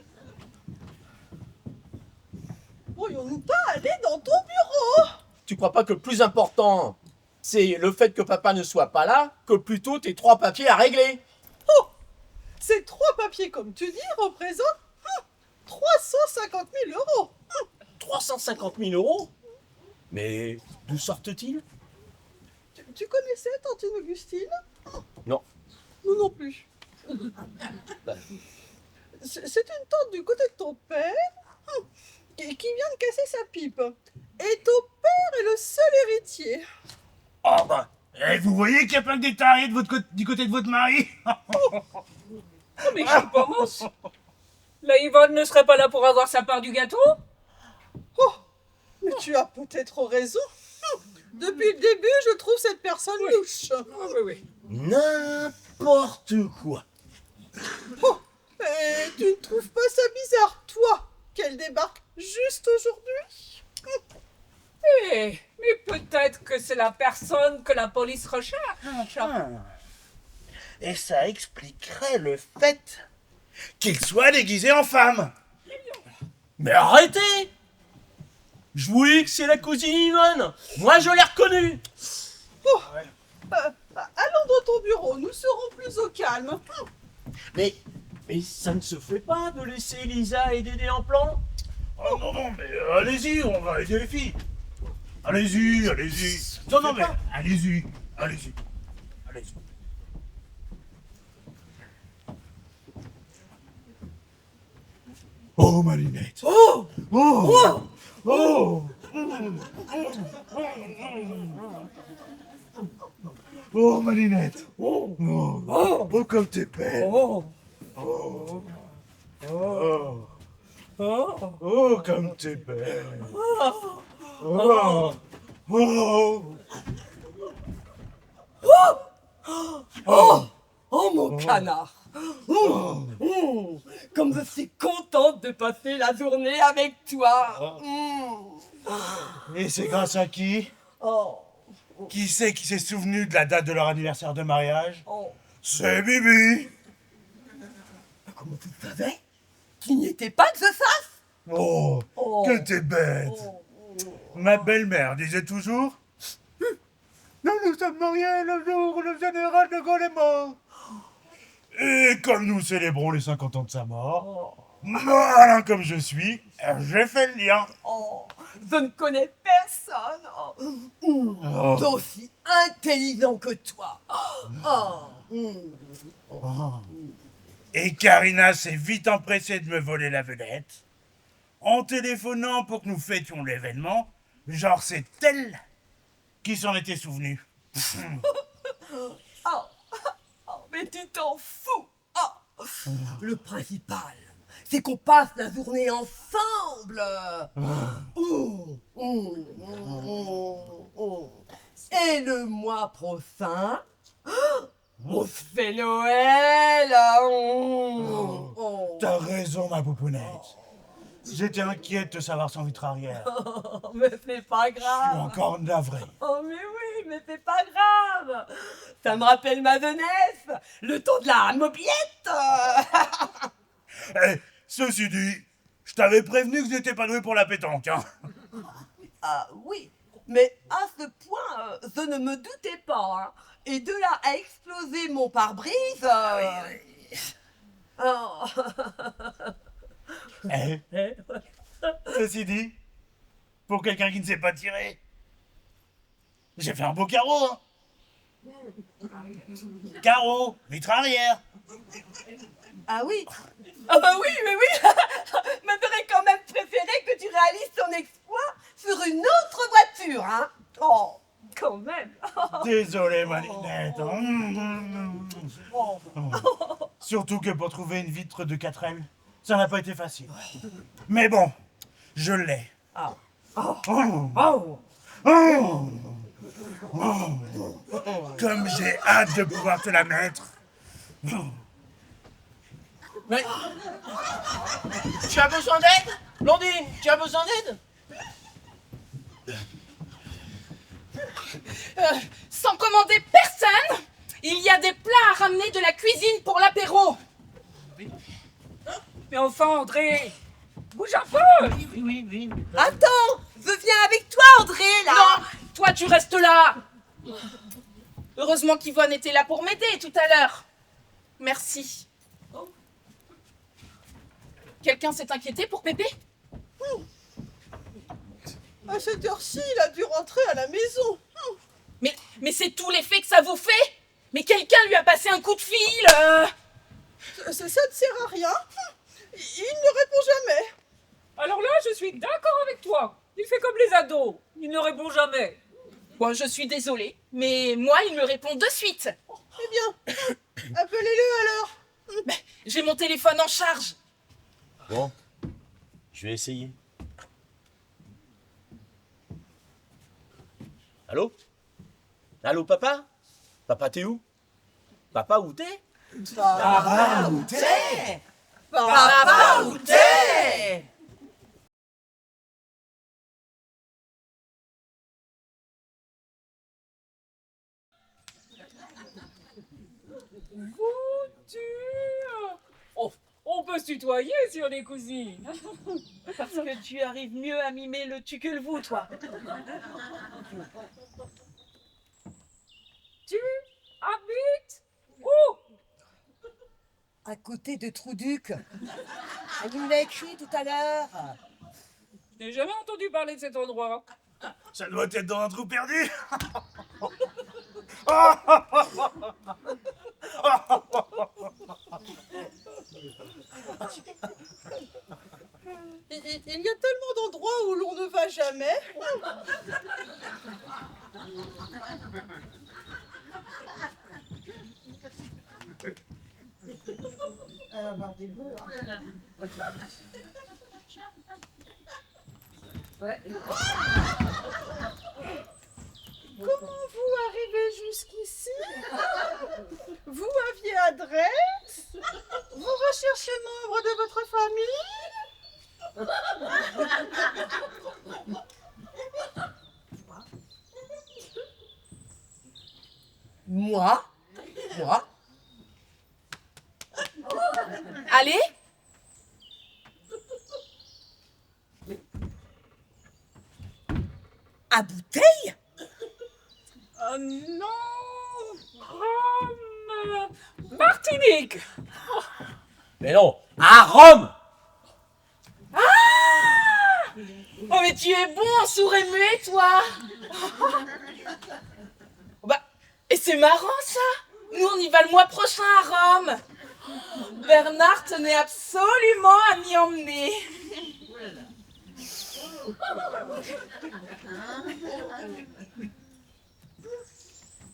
Speaker 6: Pourrions-nous pas aller dans ton bureau?
Speaker 3: Tu crois pas que le plus important, c'est le fait que papa ne soit pas là, que plutôt tes 3 papiers à régler?
Speaker 6: Ces 3 papiers, comme tu dis, représentent 350 000 euros.
Speaker 3: 350 000 euros? Mais d'où sortent-ils?
Speaker 6: Tu connaissais Tantine Augustine?
Speaker 3: Non.
Speaker 6: Nous non plus. C'est une tante du côté de ton père qui vient de casser sa pipe. Et ton père est le seul héritier.
Speaker 7: Oh bah, vous voyez qu'il y a plein de détails du côté de votre mari.
Speaker 9: Oh, mais j'y pense. La Yvonne ne serait pas là pour avoir sa part du gâteau?
Speaker 6: Oh, mais tu as peut-être raison. Depuis le début, je trouve cette personne louche.
Speaker 9: Oui.
Speaker 3: N'importe quoi.
Speaker 6: Oh, et tu ne trouves pas ça bizarre, toi, qu'elle débarque juste aujourd'hui?
Speaker 9: Mais peut-être que c'est la personne que la police recherche.
Speaker 7: Et ça expliquerait le fait qu'il soit déguisé en femme.
Speaker 3: Mais arrêtez! Je vous dis que c'est la cousine Yvonne. Moi, je l'ai reconnue.
Speaker 6: Allons dans ton bureau, nous serons plus au calme.
Speaker 3: Mais ça ne se fait pas de laisser Lisa et Dédé en plan.
Speaker 7: Oh non, mais allez-y, on va aider les filles. Allez-y. Non, mais allez-y. Oh, Malinette. Oh, Malinette. Oh, comme t'es belle. Oh, comme t'es belle.
Speaker 4: Oh mon canard. Comme je suis contente de passer la journée avec toi.
Speaker 7: Et c'est grâce à qui?
Speaker 4: Oh.
Speaker 7: Qui c'est qui s'est souvenu de la date de leur anniversaire de mariage?
Speaker 4: Oh.
Speaker 7: C'est Bibi.
Speaker 4: Comment tu savais? Qu'il n'y était pas que je sache.
Speaker 7: Oh, que t'es bête. Ma belle-mère disait toujours: nous nous sommes mariés le jour où le général de Gaulle est mort. Et comme nous célébrons les 50 ans de sa mort, malin comme je suis, j'ai fait le lien.
Speaker 4: Oh, je ne connais personne d'aussi intelligent que toi.
Speaker 7: Et Karina s'est vite empressée de me voler la vedette, en téléphonant pour que nous fêtions l'événement, genre c'est elle qui s'en était souvenue.
Speaker 4: Mais tu t'en fous. Le principal, c'est qu'on passe la journée ensemble. Et le mois prochain, On se fait Noël.
Speaker 7: T'as raison, ma poupounette. J'étais inquiet de te savoir sans vitre arrière.
Speaker 4: Oh, mais c'est pas
Speaker 7: Je suis
Speaker 4: grave.
Speaker 7: encore navré.
Speaker 4: Oh mais oui, mais c'est pas grave. Ça me rappelle ma jeunesse, le temps de la mobilette.
Speaker 7: Eh, ceci dit, je t'avais prévenu que j'étais pas doué pour la pétanque, hein.
Speaker 4: Ah oui, mais à ce point, je ne me doutais pas. Hein. Et de là à exploser mon pare-brise... Oh.
Speaker 7: Eh, ceci dit, pour quelqu'un qui ne sait pas tirer, j'ai fait un beau carreau, hein. Carreau, vitre arrière.
Speaker 4: Ah oui. Ah bah oui, mais oui. Mais j'aurais quand même préféré que tu réalises ton exploit sur une autre voiture, hein. Oh, quand même.
Speaker 7: Désolé, ma Ninette. Surtout que pour trouver une vitre de 4L, ça n'a pas été facile. Mais bon, je l'ai.
Speaker 4: Ah.
Speaker 7: Comme j'ai hâte de pouvoir te la mettre.
Speaker 3: Mais... Tu as besoin d'aide? Blondine, tu as besoin d'aide?
Speaker 2: Sans commander personne, il y a des plats à ramener de la cuisine pour l'apéro.
Speaker 9: Mais enfin, André, bouge un peu.
Speaker 3: Oui.
Speaker 8: Attends, je viens avec toi, André, là.
Speaker 2: Non, toi tu restes là. Heureusement qu'Yvonne était là pour m'aider tout à l'heure. Merci. Quelqu'un s'est inquiété pour Pépé?
Speaker 6: À cette heure-ci, il a dû rentrer à la maison.
Speaker 2: Mais c'est tout l'effet que ça vous fait? Mais quelqu'un lui a passé un coup de fil
Speaker 6: Ça ne sert à rien. Il ne répond jamais.
Speaker 9: Alors là, je suis d'accord avec toi. Il fait comme les ados. Il ne répond jamais.
Speaker 2: Bon, je suis désolée, mais moi il me répond de suite.
Speaker 6: Eh bien, appelez-le alors.
Speaker 2: J'ai mon téléphone en charge.
Speaker 3: Bon, je vais essayer. Allô? Allô, papa? Papa, t'es où? Papa, où t'es?
Speaker 8: Papa, où t'es? Papa, où t'es?
Speaker 9: Oh, on peut se tutoyer si on est cousines.
Speaker 2: Parce que tu arrives mieux à mimer le tu que le vous, toi.
Speaker 9: Tu habites où?
Speaker 8: À côté de Trouduc. Elle nous l'a écrit tout à l'heure.
Speaker 9: Je n'ai jamais entendu parler de cet endroit.
Speaker 7: Ça doit être dans un trou perdu.
Speaker 6: Il y a tellement d'endroits où l'on ne va jamais. Comment vous arrivez jusqu'ici? Vous aviez adresse? Vous recherchez membre de votre famille?
Speaker 8: Moi?
Speaker 2: Allez.
Speaker 8: À Bouteille?
Speaker 9: Non, Rome, Martinique.
Speaker 3: Mais non, à Rome!
Speaker 2: Oh mais tu es bon en sourd et muet, toi. Bah, et c'est marrant ça. Nous on y va le mois prochain à Rome. Bernard tenait absolument à m'y emmener.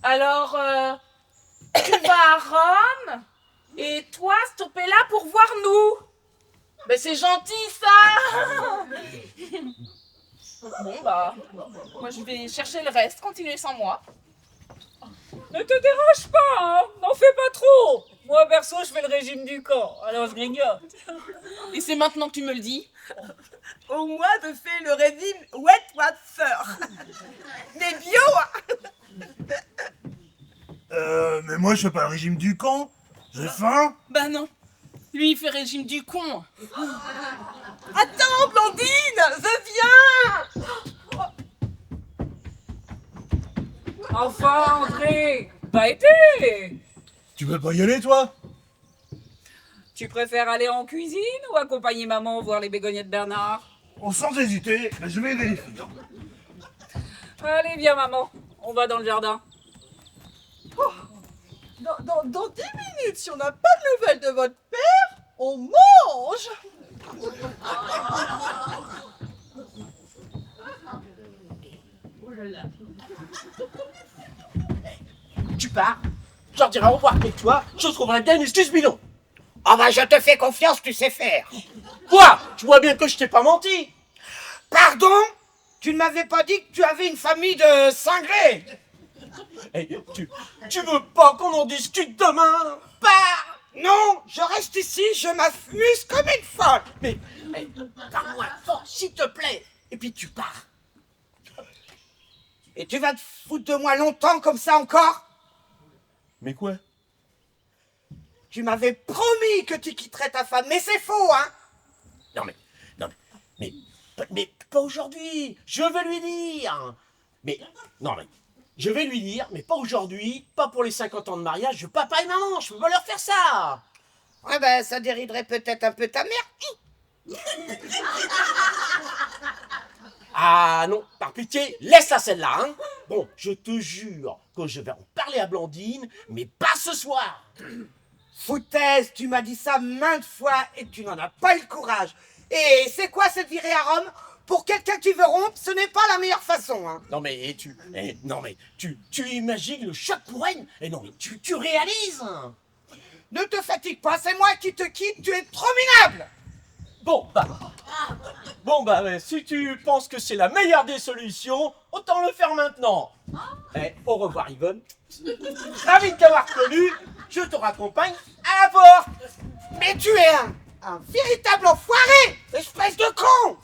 Speaker 2: Alors, tu vas à Rome et toi, stopper là pour voir nous. Ben c'est gentil ça. Bon bah, moi je vais chercher le reste, continuez sans moi.
Speaker 9: Ne te dérange pas, hein. N'en fais pas trop. Moi, perso, je fais le régime du camp, alors je grignote.
Speaker 2: Et c'est maintenant que tu me le dis?
Speaker 8: Au moins, je fais le régime Wet Water. Mais bio, hein.
Speaker 7: Mais moi, je fais pas le régime du camp. J'ai faim.
Speaker 2: Bah non. Lui, il fait régime du con.
Speaker 8: Attends, Blandine, je viens.
Speaker 9: Enfin, André, pas été.
Speaker 7: Tu veux pas y aller, toi?
Speaker 9: Tu préfères aller en cuisine ou accompagner maman voir les bégonias de Bernard?
Speaker 7: Sans hésiter, je vais aider les filles.
Speaker 9: Allez, viens maman, on va dans le jardin.
Speaker 6: Dans 10 minutes, si on n'a pas de nouvelles de votre père, on mange.
Speaker 3: Tu pars, j'en dirai au revoir avec toi, je trouverai bien une excuse bidon.
Speaker 5: Ah bah je te fais confiance, tu sais faire.
Speaker 3: Quoi? Tu vois bien que je t'ai pas menti.
Speaker 5: Pardon? Tu ne m'avais pas dit que tu avais une famille de cinglés?
Speaker 3: Eh, tu veux pas qu'on en discute demain?
Speaker 5: Pars! Non, je reste ici, je m'amuse comme une folle.
Speaker 3: Mais parle-moi fort, s'il te plaît. Et puis tu pars.
Speaker 5: Et tu vas te foutre de moi longtemps comme ça encore?
Speaker 3: Mais quoi?
Speaker 5: Tu m'avais promis que tu quitterais ta femme, mais c'est faux, hein?
Speaker 3: Non mais pas aujourd'hui. Je vais lui dire. Mais je vais lui dire, mais pas aujourd'hui, pas pour les 50 ans de mariage de papa et maman. Je peux pas leur faire ça.
Speaker 5: Ouais ben ça dériderait peut-être un peu ta mère.
Speaker 3: Ah non, par pitié, laisse-la celle-là, hein. Bon, je te jure que je vais en parler à Blandine, mais pas ce soir.
Speaker 5: Foutaise, tu m'as dit ça maintes fois et tu n'en as pas eu le courage. Et c'est quoi cette virée à Rome? Pour quelqu'un qui veut rompre, ce n'est pas la meilleure façon, hein.
Speaker 3: Non mais tu imagines le choc pour elle? Et non mais tu réalises?
Speaker 5: Ne te fatigue pas, c'est moi qui te quitte, tu es trop minable.
Speaker 3: Bon bah, si tu penses que c'est la meilleure des solutions, autant le faire maintenant. Au revoir Yvonne. Ravi de t'avoir connu, je te raccompagne à la porte.
Speaker 5: Mais tu es un véritable enfoiré, espèce de con.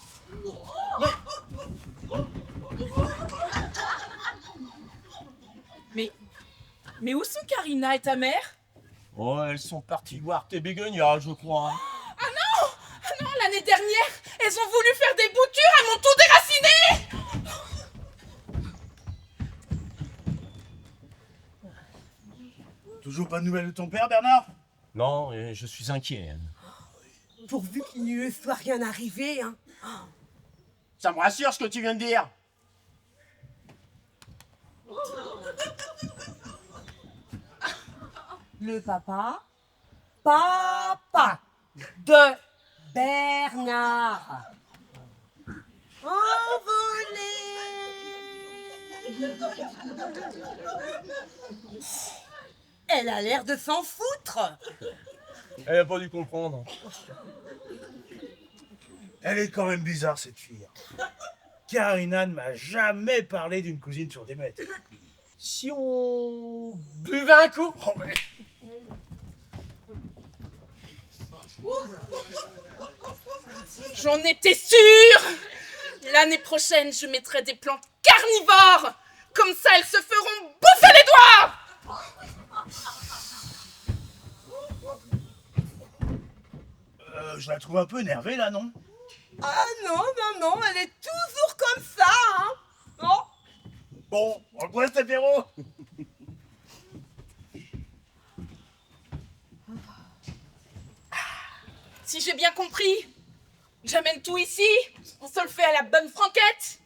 Speaker 2: Mais où sont Karina et ta mère?
Speaker 3: Oh, elles sont parties voir tes bégonias, je crois.
Speaker 2: Ah non, l'année dernière, elles ont voulu faire des boutures, elles m'ont tout déraciné.
Speaker 7: Toujours pas de nouvelles de ton père, Bernard?
Speaker 3: Non, je suis inquiet.
Speaker 8: Pourvu qu'il ne soit rien arrivé, hein.
Speaker 3: Ça me rassure ce que tu viens de dire.
Speaker 8: Le papa de Bernard. Envolé. Elle a l'air de s'en foutre.
Speaker 3: Elle a pas dû comprendre.
Speaker 7: Elle est quand même bizarre, cette fille. Karina ne m'a jamais parlé d'une cousine sur des mètres.
Speaker 3: Si on buvait un coup?
Speaker 7: Oh, mais...
Speaker 2: J'en étais sûre. L'année prochaine, je mettrai des plantes carnivores. Comme ça, elles se feront bouffer les doigts.
Speaker 7: Je la trouve un peu énervée, là, non?
Speaker 8: Ah non, elle est toujours comme ça, hein. Non.
Speaker 7: Bon, on le voit, cet apéro.
Speaker 2: Si j'ai bien compris, j'amène tout ici, on se le fait à la bonne franquette.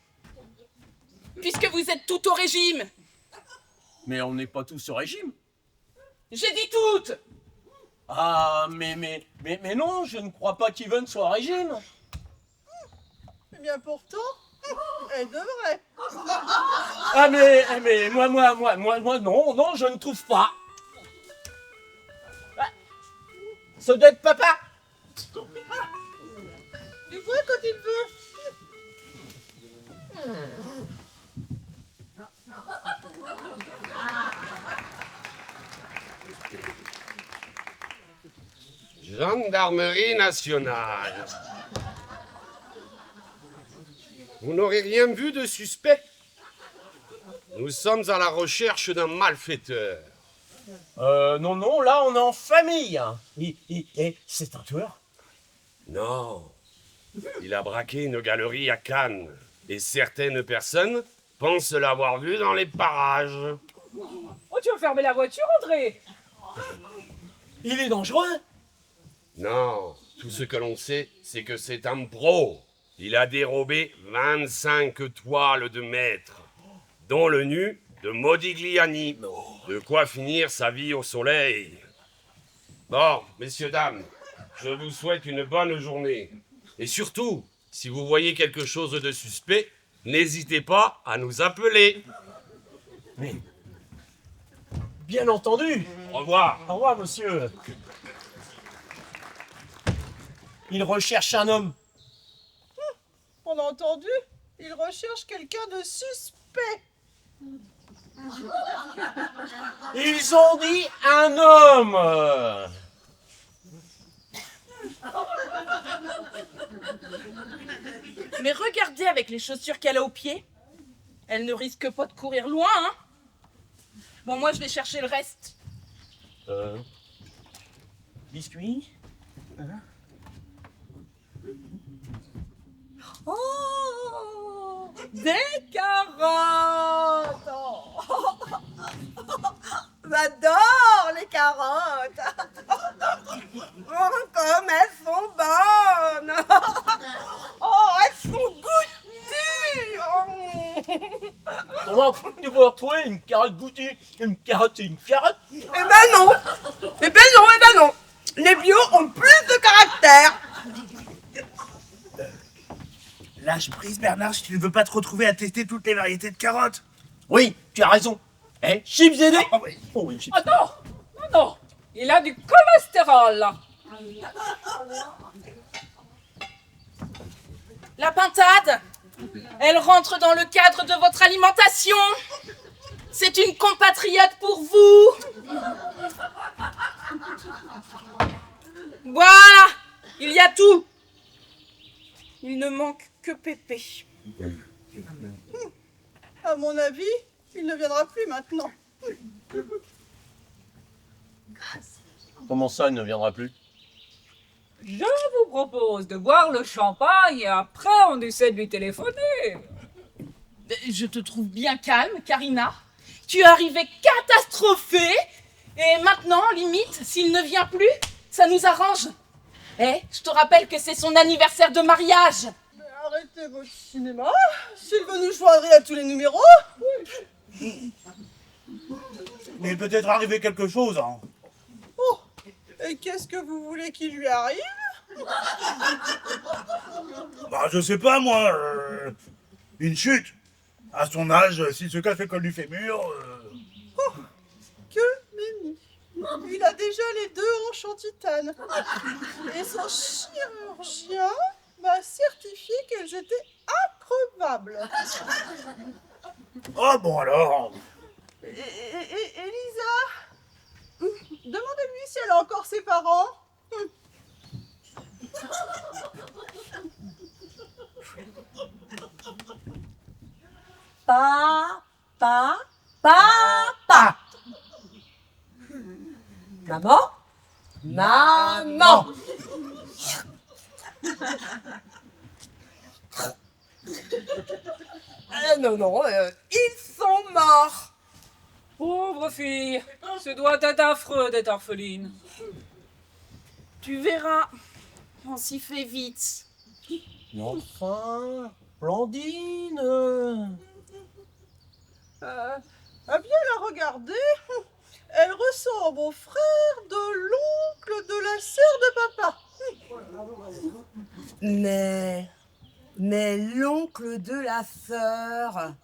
Speaker 2: Puisque vous êtes tout au régime.
Speaker 3: Mais on n'est pas tous au régime.
Speaker 2: J'ai dit toutes.
Speaker 3: Ah, mais non, je ne crois pas qu'Yvonne soit au régime.
Speaker 6: Eh bien pourtant, elle devrait.
Speaker 3: Ah, mais moi, non, je ne trouve pas. Ah, ça doit être papa.
Speaker 6: Tu vois quand il veut.
Speaker 10: Gendarmerie nationale. Vous n'aurez rien vu de suspect? Nous sommes à la recherche d'un malfaiteur.
Speaker 3: Non, là on est en famille. Et c'est un tueur?
Speaker 10: Non. Il a braqué une galerie à Cannes. Et certaines personnes pensent l'avoir vu dans les parages.
Speaker 9: Oh, tu vas fermer la voiture, André?
Speaker 3: Il est dangereux?
Speaker 10: Non. Tout ce que l'on sait, c'est que c'est un pro. Il a dérobé 25 toiles de maître, dont le nu de Modigliani. De quoi finir sa vie au soleil. Bon, messieurs, dames, je vous souhaite une bonne journée. Et surtout, si vous voyez quelque chose de suspect, n'hésitez pas à nous appeler.
Speaker 3: Mais, bien entendu.
Speaker 10: Au revoir.
Speaker 3: Au revoir, monsieur. Il recherche un homme.
Speaker 6: On a entendu? Il recherche quelqu'un de suspect.
Speaker 3: Ils ont dit un homme.
Speaker 2: Mais regardez avec les chaussures qu'elle a aux pieds. Elle ne risque pas de courir loin, hein? Bon, moi, je vais chercher le reste.
Speaker 3: Biscuit?
Speaker 4: Oh, des carottes. Oh. J'adore les carottes. Oh, comme elles sont bonnes. Oh, elles sont goûtues.
Speaker 3: Comment tu vas retrouver une carotte goûtue? Une carotte, c'est une carotte?
Speaker 4: Eh ben non. Eh ben non. Les bio ont plus de caractère.
Speaker 7: Lâche prise, Bernard, si tu ne veux pas te retrouver à tester toutes les variétés de carottes.
Speaker 3: Oui, tu as raison. Eh, chips et des...
Speaker 7: Oui.
Speaker 3: Oh oui, chips.
Speaker 9: Ah non, il a du cholestérol.
Speaker 2: La pintade, elle rentre dans le cadre de votre alimentation. C'est une compatriote pour vous. Voilà, il y a tout. Il ne manque que Pépé.
Speaker 6: À mon avis, il ne viendra plus maintenant.
Speaker 3: Comment ça, il ne viendra plus?
Speaker 9: Je vous propose de boire le champagne et après on essaie de lui téléphoner.
Speaker 2: Je te trouve bien calme, Karina. Tu es arrivée catastrophée. Et maintenant, limite, s'il ne vient plus, ça nous arrange. Je te rappelle que c'est son anniversaire de mariage.
Speaker 6: Mais arrêtez votre cinéma. S'il veut nous joindre à tous les numéros.
Speaker 7: Mais peut-être arriver quelque chose, hein.
Speaker 6: Oh, et qu'est-ce que vous voulez qu'il lui arrive?
Speaker 7: Bah, je sais pas, moi. Une chute. À son âge, s'il se casse le col du fémur.
Speaker 6: Oh, que nenni. Il a déjà les deux hanches en titane. Et son chirurgien m'a certifié qu'elles étaient increvables.
Speaker 7: Oh, bon alors.
Speaker 6: Et Elisa, demandez-lui si elle a encore ses parents.
Speaker 4: Papa. Maman. Non, ils sont morts.
Speaker 9: Pauvre fille, ce doit être affreux d'être orpheline.
Speaker 2: Tu verras, on s'y fait vite.
Speaker 3: Mais enfin, Blandine.
Speaker 6: À bien la regarder, elle ressemble au frère de l'oncle de la sœur de papa.
Speaker 4: Mais l'oncle de la sœur.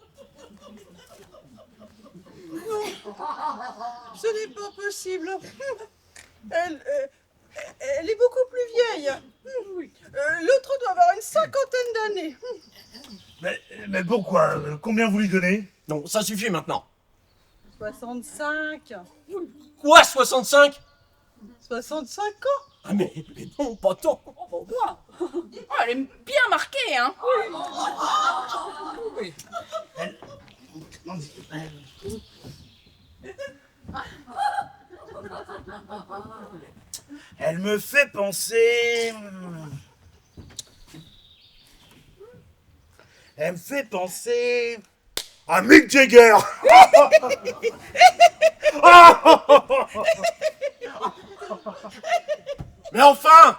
Speaker 6: Non, ce n'est pas possible. Elle est beaucoup plus vieille. L'autre doit avoir une 50aine d'années.
Speaker 7: Mais pourquoi? Combien vous lui donnez?
Speaker 3: Non, ça suffit maintenant.
Speaker 6: 65.
Speaker 3: Quoi, 65?
Speaker 6: 65 ans?
Speaker 3: Ah mais non, pas tant.
Speaker 9: Oh, bon, moi.
Speaker 2: Oh, elle est bien marquée, hein.
Speaker 9: Oui.
Speaker 7: Elle me fait penser... Elle me fait penser... à Mick Jagger.
Speaker 3: Mais enfin!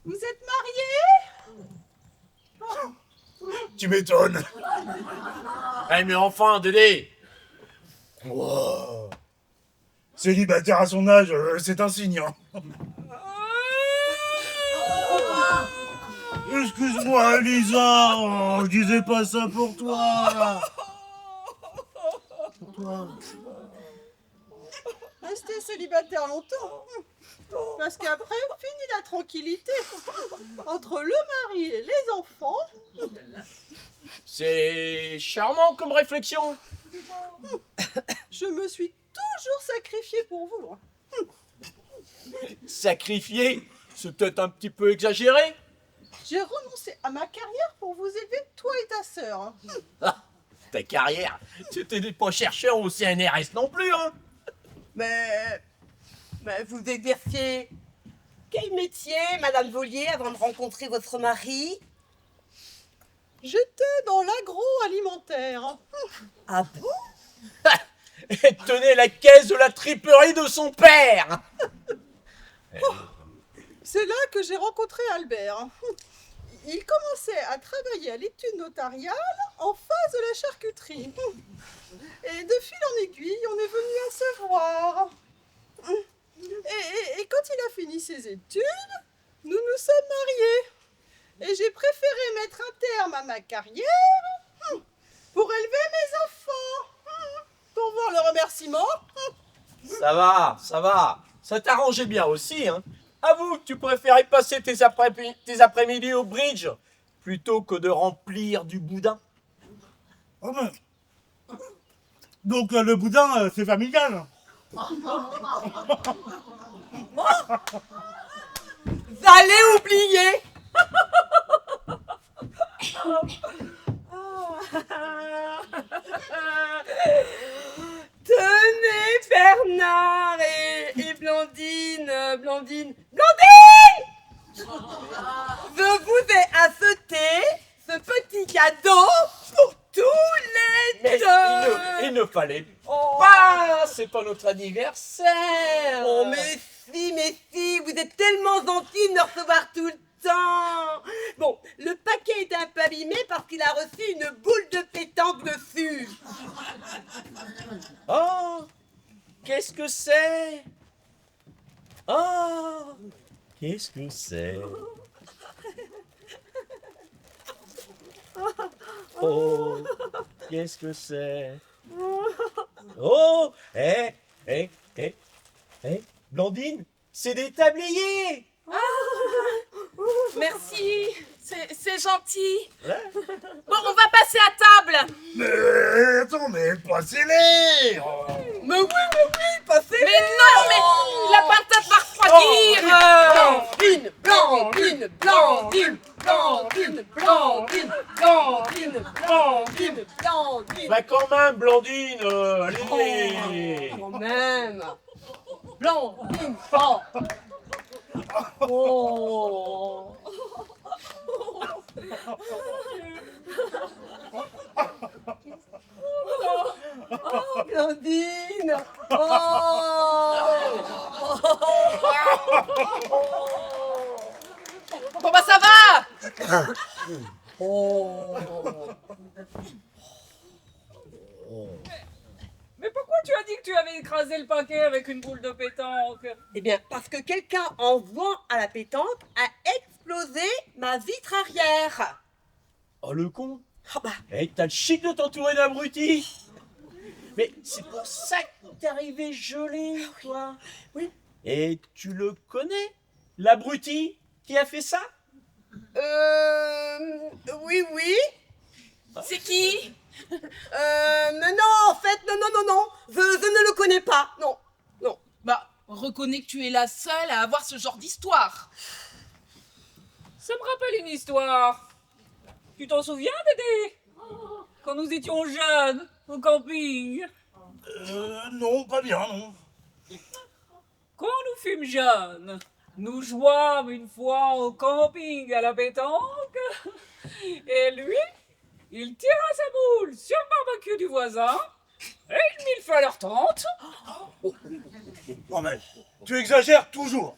Speaker 6: Vous êtes mariés?
Speaker 7: Tu m'étonnes.
Speaker 3: Eh mais enfin, Dédé!
Speaker 7: Wow. Célibataire à son âge, c'est un signe. Hein. Excuse-moi, Lisa. Oh, je disais pas ça pour toi. Pour toi.
Speaker 6: Restez célibataire longtemps. Parce qu'après, finit la tranquillité. Entre le mari et les enfants.
Speaker 3: C'est charmant comme réflexion.
Speaker 6: Je me suis toujours sacrifiée pour vous.
Speaker 3: Sacrifier, c'est peut-être un petit peu exagéré.
Speaker 6: J'ai renoncé à ma carrière pour vous élever, toi et ta sœur.
Speaker 3: Ah, ta carrière, tu n'étais pas chercheur au CNRS non plus, hein.
Speaker 8: Mais vous exerciez quel métier, Madame Vollier, avant de rencontrer votre mari?
Speaker 6: J'étais dans l'agroalimentaire.
Speaker 8: Ah bon?
Speaker 3: Elle tenait la caisse de la triperie de son père.
Speaker 6: C'est là que j'ai rencontré Albert. Il commençait à travailler à l'étude notariale en face de la charcuterie. Et de fil en aiguille, on est venu à se voir. Et quand il a fini ses études, nous nous sommes mariés. Et j'ai préféré mettre un terme à ma carrière pour élever mes enfants. Pour voir le remerciement.
Speaker 3: Ça va. Ça t'arrangeait bien aussi, hein. Avoue que tu préférais passer tes après-midi au bridge plutôt que de remplir du boudin.
Speaker 7: Oh, mais... Donc le boudin, c'est familial.
Speaker 8: Vous allez oublier. Tenez, Bernard et Blandine. Je vous ai acheté ce petit cadeau pour tous les
Speaker 3: Mais
Speaker 8: deux.
Speaker 3: il ne fallait pas. C'est pas notre anniversaire.
Speaker 8: Oh, mais si, vous êtes tellement gentil de me recevoir tout le temps. Bon, le paquet est un peu abîmé parce qu'il a reçu une boule de pétanque dessus.
Speaker 3: Oh, qu'est-ce que c'est? Oh, qu'est-ce que c'est? Oh, qu'est-ce que c'est? Oh, Blandine, c'est des tabliers.
Speaker 2: Merci, c'est gentil.
Speaker 3: Ouais.
Speaker 2: Bon, on va passer à table.
Speaker 7: Mais attends, mais passez-les. Oh.
Speaker 8: Mais oui, passez.
Speaker 2: Mais non, mais la patate va refroidir.
Speaker 3: Bah quand même, Blandine, allez.
Speaker 8: Quand même. Blandine, oh. Oh. Oh, Blandine.
Speaker 2: Bon bah ça va.
Speaker 9: Mais pourquoi tu as dit que tu avais écrasé le paquet avec une boule de pétanque?
Speaker 8: Eh bien, parce que quelqu'un, en jouant à la pétanque, a explosé ma vitre arrière.
Speaker 3: Oh le con.
Speaker 8: Ah bah,
Speaker 3: Eh, t'as le chic de t'entourer d'abrutis. Mais c'est pour ça que t'es arrivé gelé, toi.
Speaker 8: Oui.
Speaker 3: Et tu le connais, l'abruti qui a fait ça?
Speaker 8: Oui, oui.
Speaker 2: C'est qui?
Speaker 8: Mais non, en fait, non. Je ne le connais pas, non.
Speaker 2: Bah, reconnais que tu es la seule à avoir ce genre d'histoire.
Speaker 9: Ça me rappelle une histoire. Tu t'en souviens, Dédé? Quand nous étions jeunes, au camping.
Speaker 7: Non, pas bien, non.
Speaker 9: Quand nous fûmes jeunes, nous jouâmes une fois au camping à la pétanque. Et lui, il tira sa boule sur le barbecue du voisin. Et il mit le feu à leur tente.
Speaker 7: Non mais, tu exagères toujours.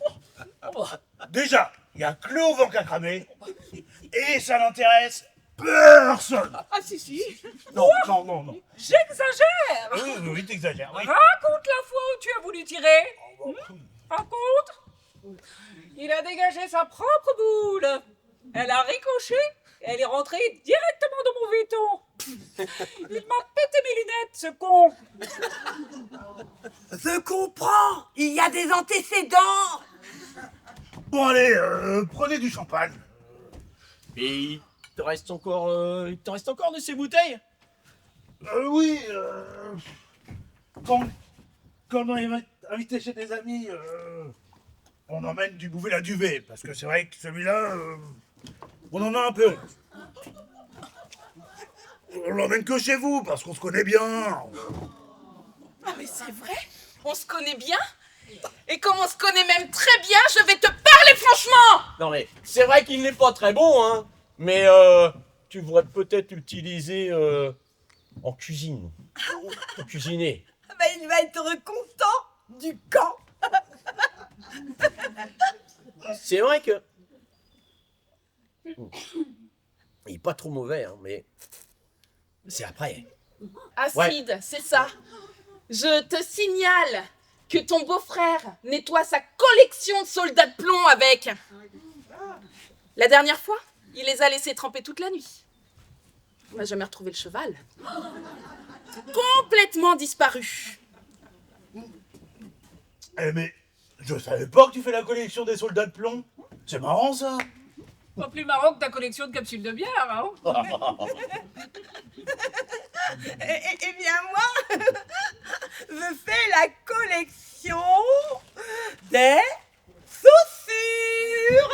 Speaker 7: Déjà, il y a que le vent qui a cramé. Et ça n'intéresse personne.
Speaker 9: Ah si,
Speaker 7: Non.
Speaker 9: j'exagère.
Speaker 7: Oui, t'exagères, oui.
Speaker 9: Raconte la fois où tu as voulu tirer. Raconte. Il a dégagé sa propre boule. Elle a ricoché et elle est rentrée directement dans mon véton. Il m'a pété mes lunettes, ce con.
Speaker 8: Je comprends. Il y a des antécédents.
Speaker 7: Bon allez, prenez du champagne.
Speaker 3: Et il te reste encore de ces bouteilles?
Speaker 7: Oui, quand on est invité chez des amis, on emmène du bouvet la duvet, parce que c'est vrai que celui-là, on en a un peu honte. On l'emmène que chez vous, parce qu'on se connaît bien.
Speaker 2: Ah mais c'est vrai? On se connaît bien? Et comme on se connaît même très bien, je vais te parler franchement!
Speaker 3: Non mais, c'est vrai qu'il n'est pas très bon, hein. Mais tu devrais peut-être l'utiliser en cuisine. Pour cuisiner.
Speaker 8: Bah, il va être content du camp.
Speaker 3: C'est vrai que... Il est pas trop mauvais, hein, mais... C'est après.
Speaker 2: Acide, c'est ça. Je te signale que ton beau-frère nettoie sa collection de soldats de plomb avec. La dernière fois, il les a laissés tremper toute la nuit. On n'a jamais retrouvé le cheval. Complètement disparu.
Speaker 7: Eh mais, je savais pas que tu fais la collection des soldats de plomb. C'est marrant ça.
Speaker 9: Pas plus marrant que ta collection de capsules de bière, hein.
Speaker 8: Eh bien, moi, je fais la collection des chaussures.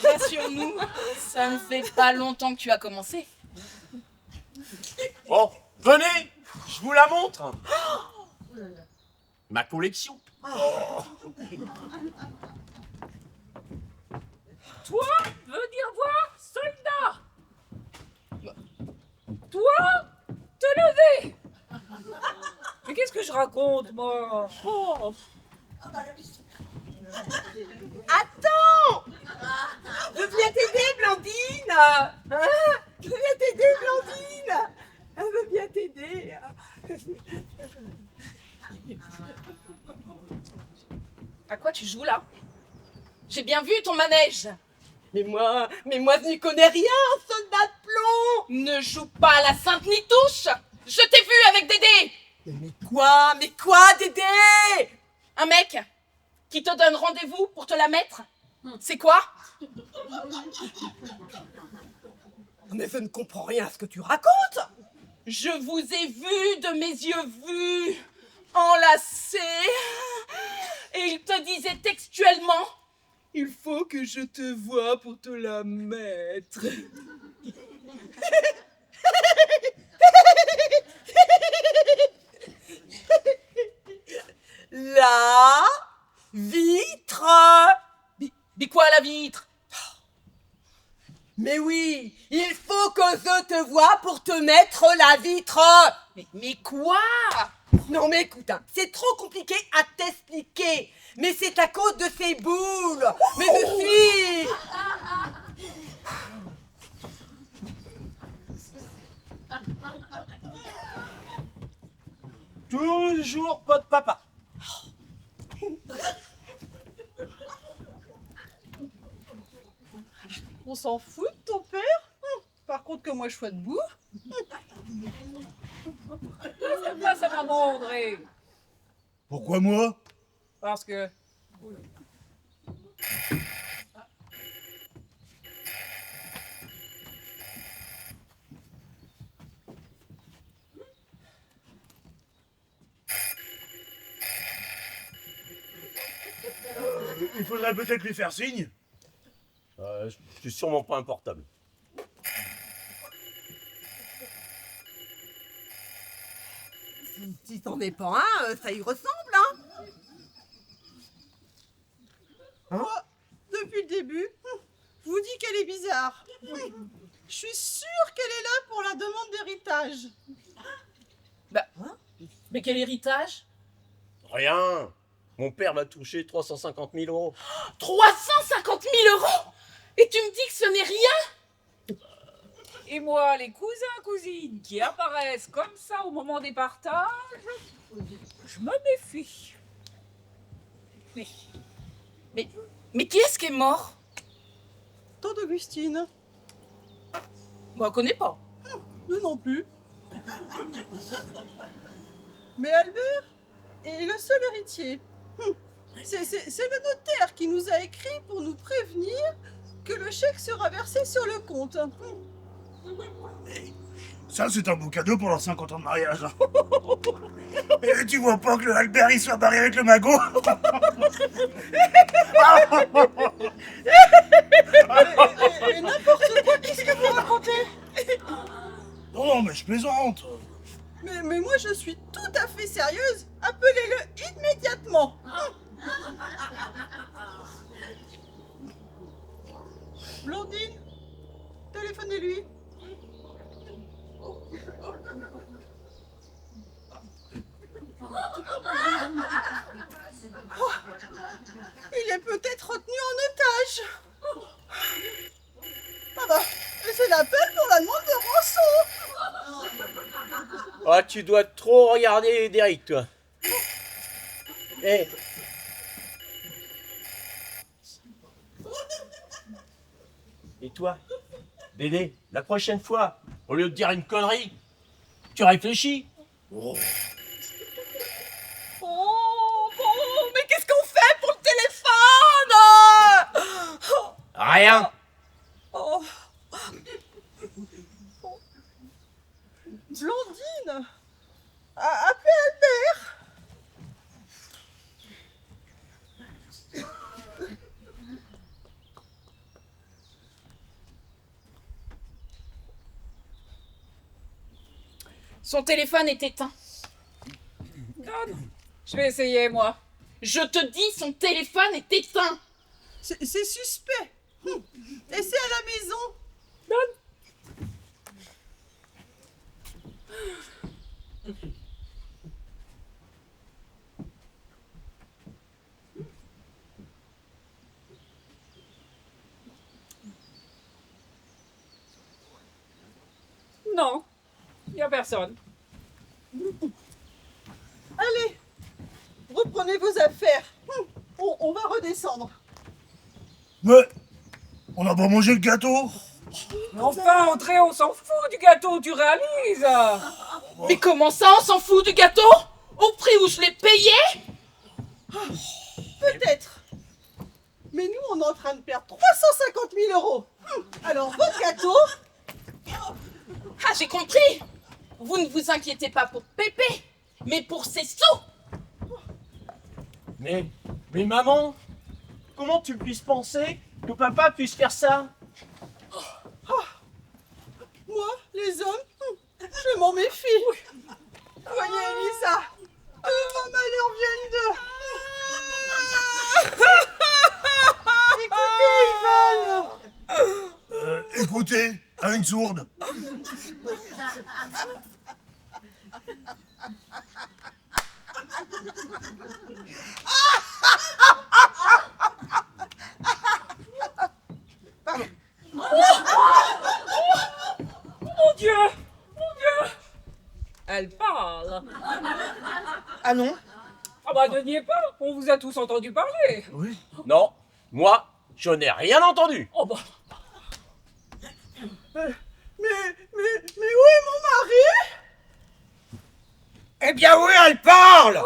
Speaker 2: Rassure-nous, ça ne fait pas longtemps que tu as commencé.
Speaker 3: Bon, venez, je vous la montre. Ma collection.
Speaker 9: Toi, veux dire voir, soldat. Toi, te lever. Mais qu'est-ce que je raconte, moi? Oh.
Speaker 8: Attends! Je viens t'aider, Blandine! Hein? Je viens t'aider, Blandine! Je viens t'aider!
Speaker 2: À quoi tu joues là? J'ai bien vu ton manège.
Speaker 8: Mais moi, je n'y connais rien, soldat de plomb!
Speaker 2: Ne joue pas à la sainte ni touche. Je t'ai vu avec Dédé.
Speaker 8: Mais quoi, Dédé?
Speaker 2: Un mec qui te donne rendez-vous pour te la mettre. C'est quoi?
Speaker 8: Mais je ne comprends rien à ce que tu racontes!
Speaker 2: Je vous ai vu de mes yeux vus, enlacés, et il te disait textuellement: il faut que je te voie pour te la mettre.
Speaker 8: La vitre!
Speaker 2: Mais quoi la vitre?
Speaker 8: Mais oui, il faut que je te voie pour te mettre la vitre!
Speaker 2: Mais quoi?
Speaker 8: Non mais écoute, hein, c'est trop compliqué à t'expliquer. Mais c'est à cause de ces boules. Mais je suis...
Speaker 3: Toujours pas de papa.
Speaker 6: On s'en fout de ton père. Par contre que moi je sois debout.
Speaker 9: C'est pas ça, maman André.
Speaker 7: Pourquoi moi?
Speaker 9: Parce que...
Speaker 7: Il faudrait peut-être lui faire signe.
Speaker 3: C'est sûrement pas un portable.
Speaker 8: Si c'en est pas un, ça y ressemble, hein.
Speaker 6: Moi, depuis le début, je vous dis qu'elle est bizarre. Je suis sûre qu'elle est là pour la demande d'héritage.
Speaker 2: Bah, mais quel héritage?
Speaker 3: Rien. Mon père va toucher 350 000 euros.
Speaker 2: 350 000 euros? Et tu me dis que ce n'est rien?
Speaker 9: Et moi, les cousins, cousines qui apparaissent comme ça au moment des partages, je me méfie.
Speaker 2: Mais qui est-ce qui est mort?
Speaker 6: Tante Augustine.
Speaker 2: Moi, on connaît pas.
Speaker 6: Nous non plus. Mais Albert est le seul héritier. C'est le notaire qui nous a écrit pour nous prévenir que le chèque sera versé sur le compte.
Speaker 7: Ça, c'est un beau cadeau pour leurs 50 ans de mariage. Et tu vois pas que le Albert il soit barré avec le magot?
Speaker 6: Et n'importe quoi, qu'est-ce que vous racontez?
Speaker 7: Non, mais je plaisante.
Speaker 6: Mais moi, je suis tout à fait sérieuse. Appelez-le immédiatement. Blondine, téléphonez-lui. Oh, il est peut-être retenu en otage. Ah bah, c'est l'appel pour la demande de rançon.
Speaker 3: Ah, tu dois trop regarder Derrick, toi. Eh. Et toi, Dédé, la prochaine fois, au lieu de dire une connerie, tu réfléchis.
Speaker 2: Oh, bon, mais qu'est-ce qu'on fait pour le téléphone?
Speaker 3: Rien.
Speaker 6: Oh. Blondine, appelez Albert.
Speaker 2: Son téléphone est éteint.
Speaker 9: Non, non. Je vais essayer, moi.
Speaker 2: Je te dis, son téléphone est éteint.
Speaker 6: C'est suspect. Et c'est à la maison.
Speaker 9: Donne. Non, il n'y a personne.
Speaker 6: Allez, reprenez vos affaires. On va redescendre.
Speaker 7: Mais on n'a pas mangé le gâteau.
Speaker 9: Enfin, André, on s'en fout du gâteau, tu réalises?
Speaker 2: Mais comment ça, on s'en fout du gâteau? Au prix où je l'ai payé?
Speaker 6: Peut-être. Mais nous, on est en train de perdre 350 000 euros. Alors, votre gâteau...
Speaker 2: Ah, j'ai compris. Vous ne vous inquiétez pas pour Pépé, mais pour ses sous.
Speaker 3: Mais maman, comment tu puisses penser que papa puisse faire ça?
Speaker 6: Moi, les hommes, je m'en méfie. Voyez, Elisa, tous vos malheurs viennent d'eux. Écoutez, Ivan.
Speaker 7: Écoutez, à une sourde.
Speaker 9: Mon Dieu! Mon Dieu! Elle parle.
Speaker 2: Ah non?
Speaker 9: Ah bah ne niez pas, on vous a tous entendu parler.
Speaker 3: Non, moi, je n'ai rien entendu.
Speaker 9: Oh bah,
Speaker 6: Mais où est mon mari?
Speaker 5: Eh bien oui, elle parle.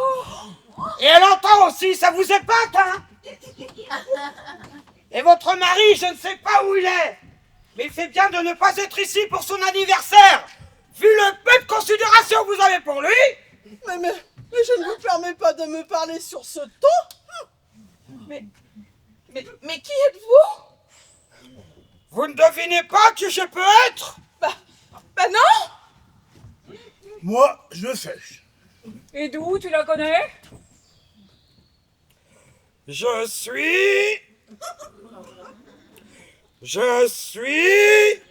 Speaker 5: Et elle entend aussi, ça vous épate, hein? Et votre mari, je ne sais pas où il est. Mais il fait bien de ne pas être ici pour son anniversaire. Vu le peu de considération que vous avez pour lui.
Speaker 6: Mais je ne vous permets pas de me parler sur ce ton.
Speaker 2: Mais qui êtes-vous?
Speaker 5: Vous ne devinez pas qui je peux être?
Speaker 2: Bah non!
Speaker 7: Moi, je sais.
Speaker 9: Et d'où tu la connais?
Speaker 5: Je suis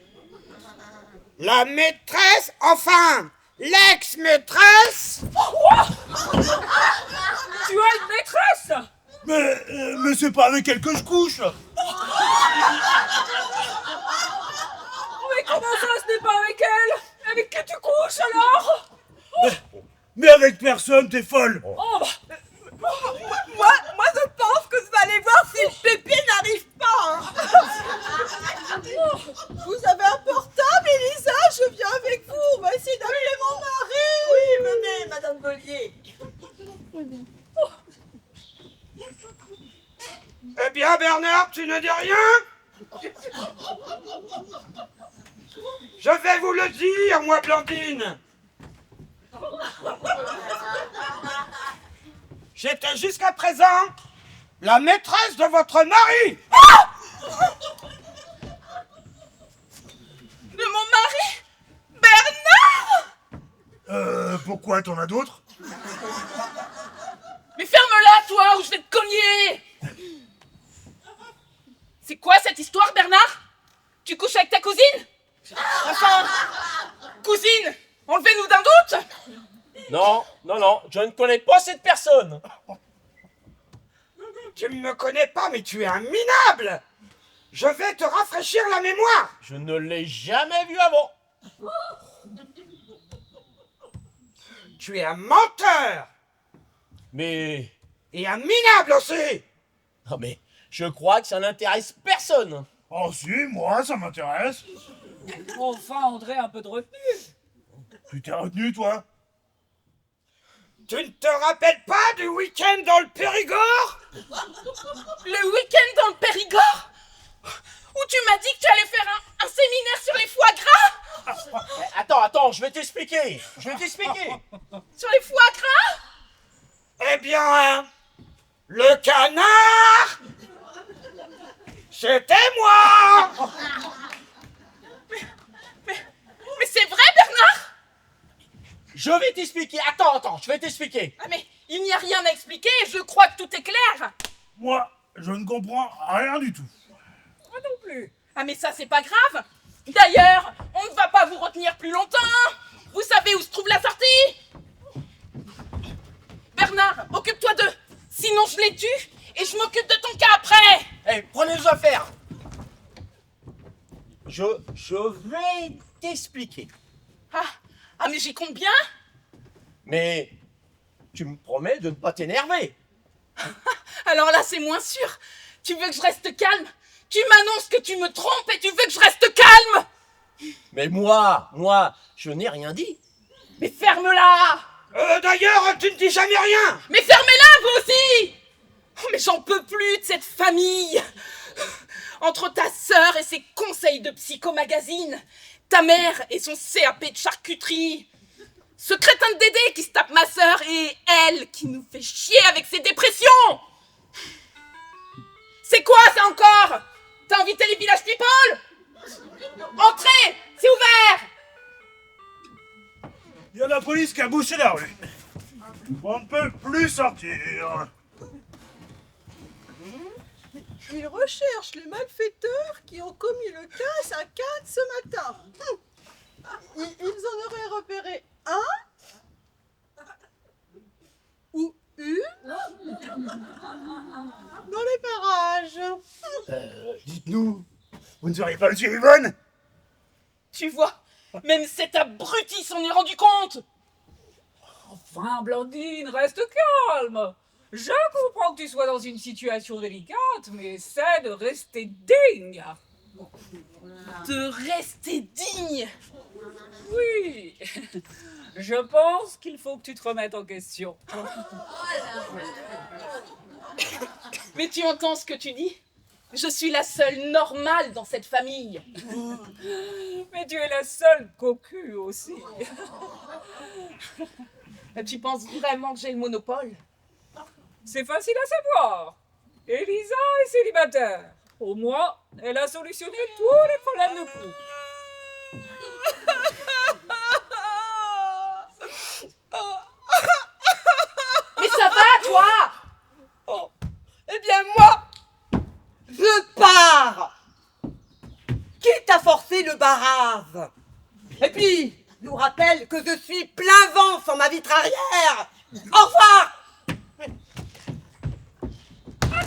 Speaker 5: la maîtresse, enfin, l'ex-maîtresse.
Speaker 9: Tu as une maîtresse?
Speaker 7: Mais c'est pas avec elle que je couche.
Speaker 9: Mais comment ça, ce n'est pas avec elle? Avec qui tu couches alors?
Speaker 7: Mais avec personne, t'es folle.
Speaker 9: Oh bah,
Speaker 8: Moi, je pense que vous allez voir si le pépé n'arrive pas. Hein.
Speaker 6: Vous avez un portable, Elisa? Je viens avec vous. On va essayer d'appeler mon mari.
Speaker 8: Oui, venez, Madame Bollier.
Speaker 5: Eh bien, Bernard, tu ne dis rien? Je vais vous le dire, moi, Blandine. J'étais jusqu'à présent la maîtresse de votre mari.
Speaker 2: De mon mari? Bernard?
Speaker 7: Pourquoi t'en as d'autres?
Speaker 2: Mais ferme-la, toi, ou je vais te cogner! C'est quoi cette histoire, Bernard? Tu couches avec ta cousine? Enfin, cousine, enlevez-nous d'un doute!
Speaker 3: Non, je ne connais pas cette personne.
Speaker 5: Tu ne me connais pas, mais tu es un minable. Je vais te rafraîchir la mémoire.
Speaker 3: Je ne l'ai jamais vue avant.
Speaker 5: Tu es un menteur.
Speaker 3: Mais...
Speaker 5: Et un minable aussi.
Speaker 3: Non mais, je crois que ça n'intéresse personne.
Speaker 7: Oh si, moi, ça m'intéresse.
Speaker 9: enfin, André, un peu de retenue.
Speaker 7: Tu t'es retenu, toi?
Speaker 5: Tu ne te rappelles pas du week-end dans le Périgord?
Speaker 2: Le week-end dans le Périgord? Où tu m'as dit que tu allais faire un séminaire sur les foie gras?
Speaker 3: Attends, je vais t'expliquer.
Speaker 2: Sur les foie gras?
Speaker 5: Eh bien, le canard, c'était moi.
Speaker 2: Mais c'est vrai, Bernard?
Speaker 3: Je vais t'expliquer. Attends, je vais t'expliquer.
Speaker 2: Ah mais il n'y a rien à expliquer, je crois que tout est clair.
Speaker 7: Moi, je ne comprends rien du tout.
Speaker 9: Moi non plus.
Speaker 2: Ah mais ça c'est pas grave. D'ailleurs, on ne va pas vous retenir plus longtemps. Vous savez où se trouve la sortie? Bernard, occupe-toi d'eux. Sinon je les tue et je m'occupe de ton cas après.
Speaker 3: Eh, prenez les affaires. Je vais t'expliquer.
Speaker 2: Ah mais j'y compte bien.
Speaker 3: Mais tu me promets de ne pas t'énerver.
Speaker 2: Alors là c'est moins sûr. Tu veux que je reste calme? Tu m'annonces que tu me trompes et tu veux que je reste calme?
Speaker 3: Mais moi, je n'ai rien dit.
Speaker 2: Mais ferme-la!
Speaker 5: D'ailleurs, tu ne dis jamais rien.
Speaker 2: Mais fermez-la, vous aussi! Oh, mais j'en peux plus de cette famille! Entre ta sœur et ses conseils de psycho-magazine, ta mère et son CAP de charcuterie, ce crétin de Dédé qui se tape ma sœur et elle qui nous fait chier avec ses dépressions! C'est quoi ça encore? T'as invité les Village People? Entrez! C'est ouvert!
Speaker 7: Il y a la police qui a bouché la rue. On ne peut plus sortir.
Speaker 6: Ils recherchent les malfaiteurs qui ont commis le casse à Cannes ce matin. Ils en auraient repéré un ou une dans les parages.
Speaker 7: Dites-nous, vous ne seriez pas le Yvonne?
Speaker 2: Tu vois, même cet abruti s'en est rendu compte!
Speaker 9: Enfin, Blandine, reste calme. Je comprends que tu sois dans une situation délicate, mais essaie de rester digne.
Speaker 2: de rester digne.
Speaker 9: Oui, je pense qu'il faut que tu te remettes en question.
Speaker 2: Mais tu entends ce que tu dis? Je suis la seule normale dans cette famille.
Speaker 9: Mais tu es la seule cocu aussi.
Speaker 2: Tu penses vraiment que j'ai le monopole?
Speaker 9: C'est facile à savoir. Elisa est célibataire. Au moins, elle a solutionné tous les problèmes de couple.
Speaker 2: Mais ça va, toi?
Speaker 4: Oh. Eh bien, moi, je pars. Qui t'a forcé le barrage? Et puis, je vous rappelle que je suis plein vent sur ma vitre arrière. Au revoir.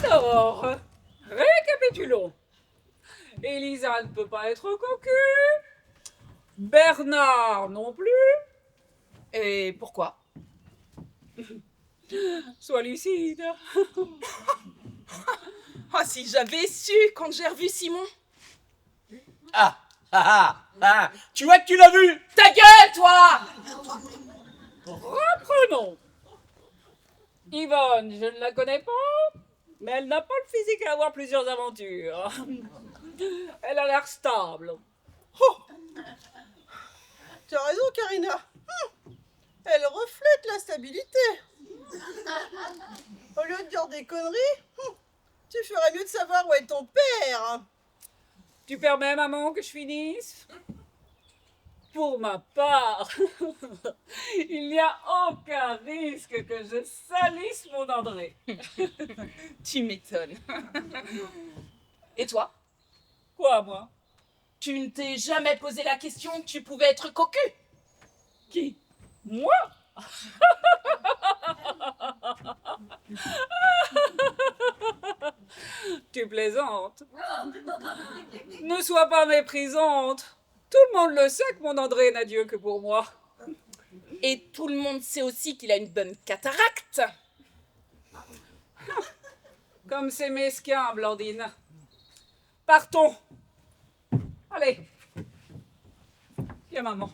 Speaker 9: Alors, récapitulons. Elisa ne peut pas être cocu. Bernard non plus.
Speaker 2: Et pourquoi?
Speaker 9: Sois lucide.
Speaker 2: Ah, si j'avais su quand j'ai revu Simon.
Speaker 3: Tu vois que tu l'as vu?
Speaker 2: Ta gueule, toi!
Speaker 9: Reprenons. Yvonne, je ne la connais pas, mais elle n'a pas le physique à avoir plusieurs aventures. Elle a l'air stable.
Speaker 6: Oh, tu as raison, Karina. Elle reflète la stabilité. Au lieu de dire des conneries, tu ferais mieux de savoir où est ton père.
Speaker 9: Tu permets, maman, que je finisse? Pour ma part, il n'y a aucun risque que je salisse mon André.
Speaker 2: Tu m'étonnes. Et toi?
Speaker 9: Quoi, moi?
Speaker 2: Tu ne t'es jamais posé la question que tu pouvais être cocu?
Speaker 9: Qui? Moi? Tu plaisantes. Ne sois pas méprisante. Tout le monde le sait que mon André n'a Dieu que pour moi.
Speaker 2: Et tout le monde sait aussi qu'il a une bonne cataracte.
Speaker 9: Comme c'est mesquin, Blandine. Partons. Allez. Viens, maman.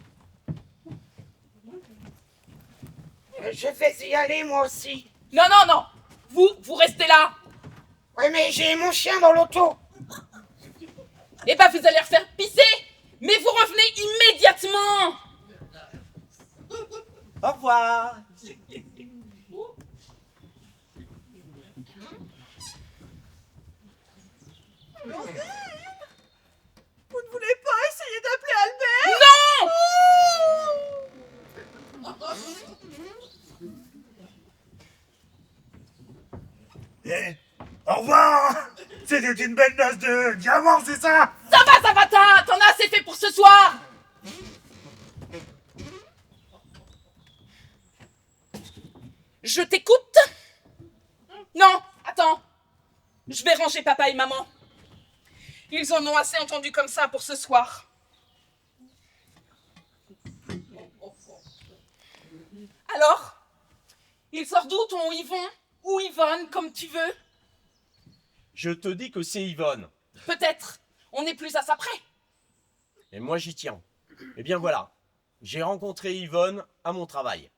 Speaker 5: Je vais y aller, moi aussi.
Speaker 2: Non, non, non. Vous restez là.
Speaker 5: Oui, mais j'ai mon chien dans l'auto.
Speaker 2: Eh ben, vous allez refaire pisser. Mais vous revenez immédiatement.
Speaker 3: Au revoir.
Speaker 6: Vous ne voulez pas essayer d'appeler Albert?
Speaker 2: Non!
Speaker 7: Au revoir. C'était une belle noce de diamant, c'est ça?
Speaker 2: Ça va, t'en as assez fait pour ce soir. Je t'écoute? Non, attends. Je vais ranger papa et maman. Ils en ont assez entendu comme ça pour ce soir. Alors? Il sort d'où ton Yvon? Ou Yvonne, comme tu veux?
Speaker 3: Je te dis que c'est Yvonne.
Speaker 2: Peut-être. On est plus à ça près.
Speaker 3: Et moi j'y tiens. Eh bien voilà. J'ai rencontré Yvonne à mon travail.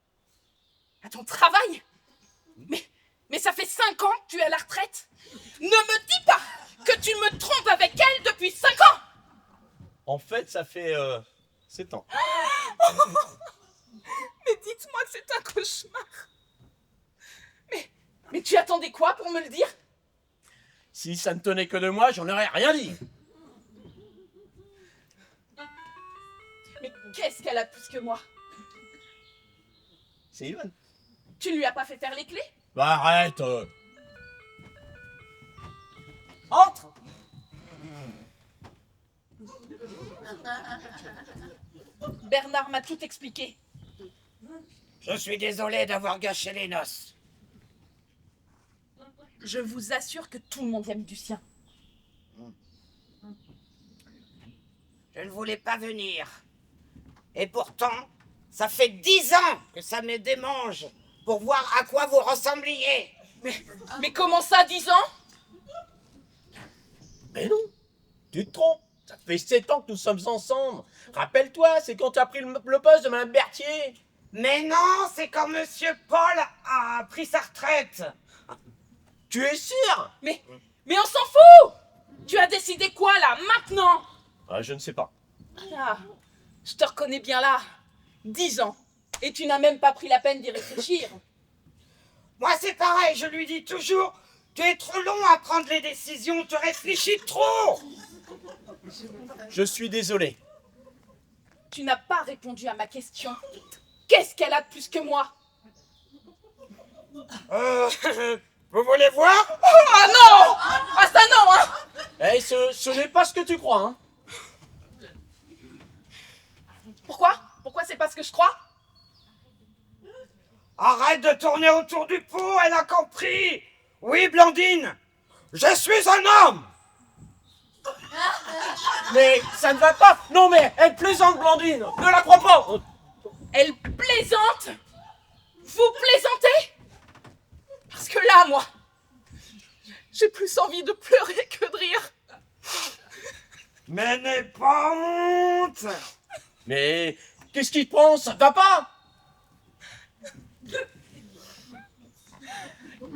Speaker 2: À ton travail? Mais ça fait 5 ans que tu es à la retraite. Ne me dis pas que tu me trompes avec elle depuis 5 ans.
Speaker 3: En fait, ça fait 7 ans.
Speaker 2: Mais dites-moi que c'est un cauchemar. Mais tu attendais quoi pour me le dire?
Speaker 3: Si ça ne tenait que de moi, j'en aurais rien dit.
Speaker 2: Mais qu'est-ce qu'elle a plus que moi?
Speaker 3: C'est Yvonne.
Speaker 2: Tu ne lui as pas fait faire les clés?
Speaker 3: Bah arrête.
Speaker 2: Entre. Bernard m'a tout expliqué.
Speaker 5: Je suis désolé d'avoir gâché les noces.
Speaker 2: Je vous assure que tout le monde aime du sien.
Speaker 5: Je ne voulais pas venir. Et pourtant, ça fait 10 ans que ça me démange pour voir à quoi vous ressembliez.
Speaker 2: Mais comment ça, 10 ans?
Speaker 3: Mais non, tu te trompes. Ça fait 7 ans que nous sommes ensemble. Rappelle-toi, c'est quand tu as pris le poste de Madame Berthier.
Speaker 5: Mais non, c'est quand Monsieur Paul a pris sa retraite.
Speaker 3: Tu es sûr?
Speaker 2: Mais on s'en fout! Tu as décidé quoi là, maintenant?
Speaker 3: Je ne sais pas.
Speaker 2: Ah, je te reconnais bien là. 10 ans. Et tu n'as même pas pris la peine d'y réfléchir.
Speaker 5: Moi, c'est pareil, je lui dis toujours, tu es trop long à prendre les décisions, tu réfléchis trop.
Speaker 3: Je suis désolé.
Speaker 2: Tu n'as pas répondu à ma question. Qu'est-ce qu'elle a de plus que moi?
Speaker 5: Vous voulez voir?
Speaker 2: Ah non! Ah ça non, hein!
Speaker 3: Eh, ce n'est pas ce que tu crois, hein.
Speaker 2: Pourquoi? Pourquoi c'est pas ce que je crois?
Speaker 5: Arrête de tourner autour du pot, elle a compris. Oui, Blandine, je suis un homme.
Speaker 3: Mais ça ne va pas. Non mais, elle plaisante, Blandine. Ne la crois pas.
Speaker 2: Elle plaisante? Vous plaisantez? Parce que là, moi, j'ai plus envie de pleurer que de rire.
Speaker 5: Mais n'aie pas honte.
Speaker 3: Mais qu'est-ce qui te prend? Ça va pas?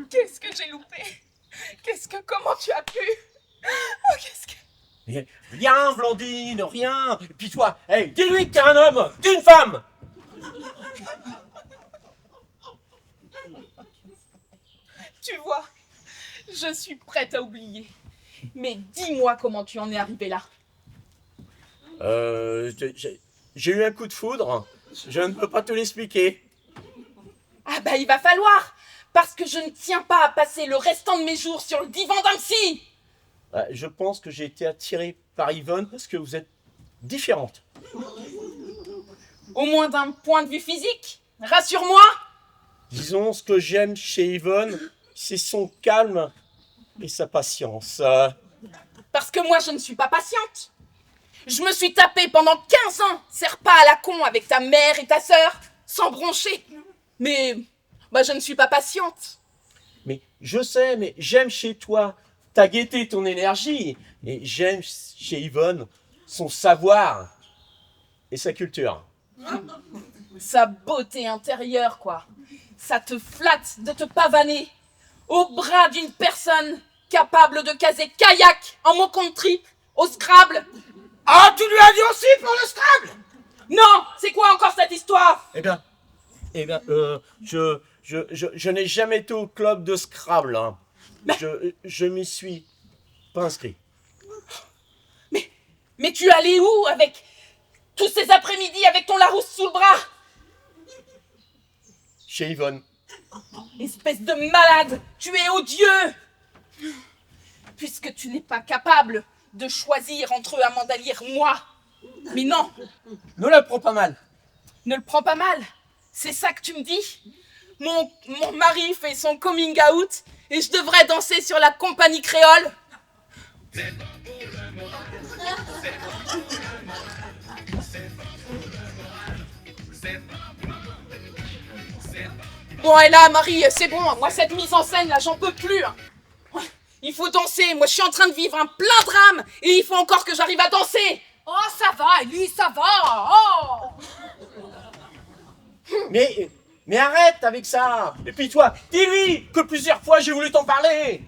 Speaker 2: Qu'est-ce que j'ai loupé? Comment tu as pu? Oh, qu'est-ce que...
Speaker 3: Mais rien, Blandine, rien. Et puis toi, hey, dis-lui que t'es un homme, t'es une femme.
Speaker 2: Tu vois, je suis prête à oublier. Mais dis-moi comment tu en es arrivé là.
Speaker 3: J'ai eu un coup de foudre. Je ne peux pas te l'expliquer.
Speaker 2: Ah bah il va falloir, parce que je ne tiens pas à passer le restant de mes jours sur le divan d'un psy.
Speaker 3: Je pense que j'ai été attiré par Yvonne parce que vous êtes différentes.
Speaker 2: Au moins d'un point de vue physique, rassure-moi.
Speaker 3: Disons, ce que j'aime chez Yvonne, c'est son calme et sa patience.
Speaker 2: Parce que moi je ne suis pas patiente. Je me suis tapé pendant 15 ans ces repas à la con avec ta mère et ta sœur, sans broncher. Mais bah, je ne suis pas patiente.
Speaker 3: Mais je sais, mais j'aime chez toi ta gaieté, ton énergie. Et j'aime chez Yvonne son savoir et sa culture.
Speaker 2: Sa beauté intérieure, quoi. Ça te flatte de te pavaner au bras d'une personne capable de caser kayak en mot contre trip au Scrabble.
Speaker 5: Ah, tu lui as dit aussi pour le Scrabble?
Speaker 2: Non, c'est quoi encore cette histoire?
Speaker 3: Eh bien, je n'ai jamais été au club de Scrabble. Hein. Je m'y suis pas inscrit.
Speaker 2: Mais tu allais où avec tous ces après-midi avec ton Larousse sous le bras?
Speaker 3: Chez Yvonne.
Speaker 2: Espèce de malade, tu es odieux. Puisque tu n'es pas capable de choisir entre Amanda Lear et moi. Mais non,
Speaker 3: Ne la prends pas mal.
Speaker 2: ne le prends pas mal. C'est ça que tu me dis? Mon mari fait son coming out et je devrais danser sur la compagnie créole? Bon, et là, Marie, c'est bon. Moi, cette mise en scène, là, j'en peux plus. Il faut danser. Moi, je suis en train de vivre un plein drame et il faut encore que j'arrive à danser.
Speaker 9: Oh, ça va, lui, ça va. Oh.
Speaker 3: Mais arrête avec ça. Et puis toi, dis-lui que plusieurs fois j'ai voulu t'en parler.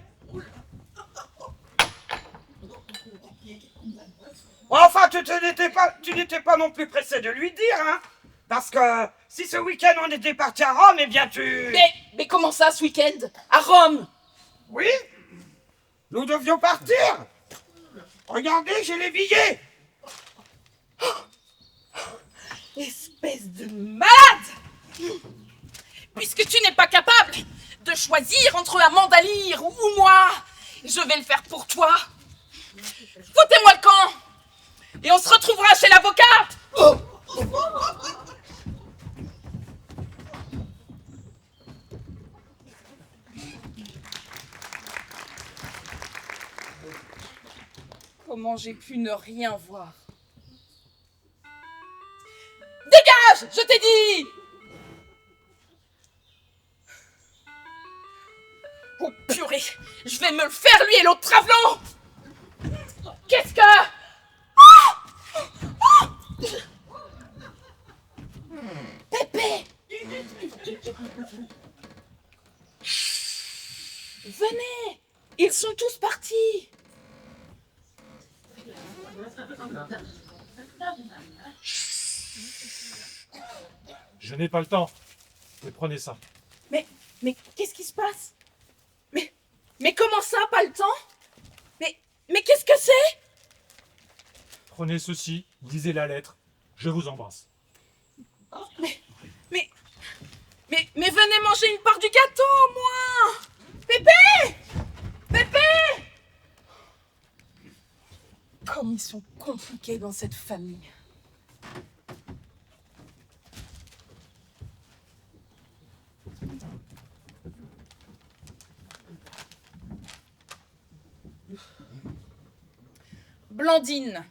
Speaker 5: Enfin, tu n'étais pas non plus pressé de lui dire, hein? Parce que si ce week-end on était parti à Rome, eh bien tu...
Speaker 2: Mais comment ça, ce week-end? À Rome?
Speaker 5: Oui? Nous devions partir. Regardez, j'ai les billets.
Speaker 2: Espèce de malade! Puisque tu n'es pas capable de choisir entre Amanda Lear ou moi, je vais le faire pour toi. Foutez-moi le camp! Et on se retrouvera chez l'avocat! Comment j'ai pu ne rien voir? Dégage, je t'ai dit! Oh purée, je vais me le faire lui et l'autre travelot! Qu'est-ce que... Venez! Ils sont tous partis!
Speaker 11: Je n'ai pas le temps. Mais prenez ça.
Speaker 2: Mais qu'est-ce qui se passe? Mais comment ça, pas le temps? Mais qu'est-ce que c'est?
Speaker 11: Prenez ceci, lisez la lettre. Je vous embrasse.
Speaker 2: Mais venez manger une part du gâteau, au moins! Pépé! Pépé! Comme ils sont compliqués dans cette famille. Blandine,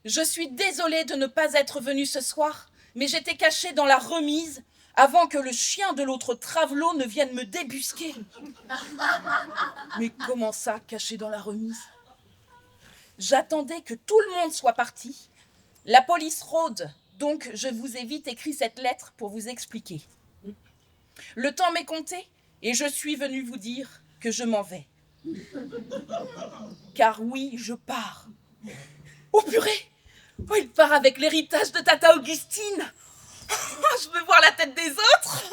Speaker 2: je suis désolée de ne pas être venue ce soir, mais j'étais cachée dans la remise avant que le chien de l'autre travelot ne vienne me débusquer. Mais comment ça, caché dans la remise? J'attendais que tout le monde soit parti. La police rôde, donc je vous ai vite écrit cette lettre pour vous expliquer. Le temps m'est compté et je suis venue vous dire que je m'en vais. Car oui, je pars. Oh purée! Oh, il part avec l'héritage de Tata Augustine. Je veux voir la tête des autres.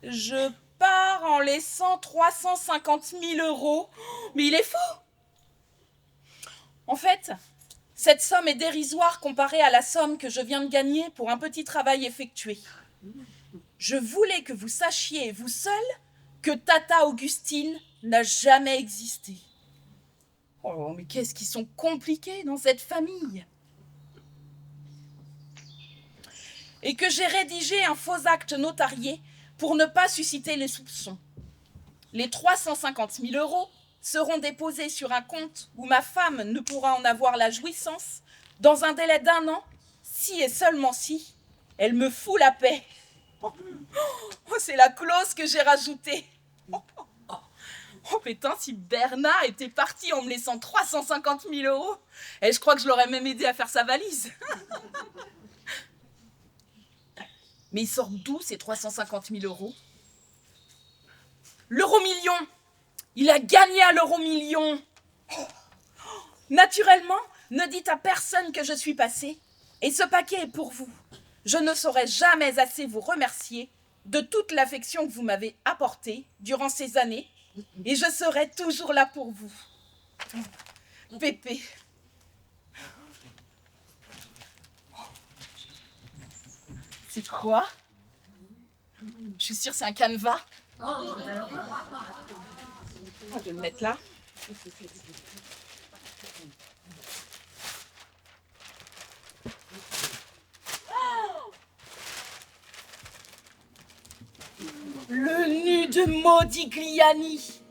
Speaker 2: Je pars en laissant 350 000 €. Mais il est fou. En fait, cette somme est dérisoire comparée à la somme que je viens de gagner pour un petit travail effectué. Je voulais que vous sachiez, vous seul, que Tata Augustine n'a jamais existé. Oh, mais qu'est-ce qu'ils sont compliqués dans cette famille. Et que j'ai rédigé un faux acte notarié pour ne pas susciter les soupçons. Les 350 000 € seront déposés sur un compte où ma femme ne pourra en avoir la jouissance dans un délai d'1 an, si et seulement si elle me fout la paix. Oh, c'est la clause que j'ai rajoutée. Oh putain, si Bernard était parti en me laissant 350 000 €, et je crois que je l'aurais même aidé à faire sa valise. Mais ils sortent d'où ces 350 000 €? L'euro-million! Il a gagné à l'euro-million! Naturellement, ne dites à personne que je suis passée, et ce paquet est pour vous. Je ne saurais jamais assez vous remercier de toute l'affection que vous m'avez apportée durant ces années, et je serai toujours là pour vous. Pépé. C'est quoi? Je suis sûre que c'est un canevas. Je vais le mettre là. Le nu de Modigliani.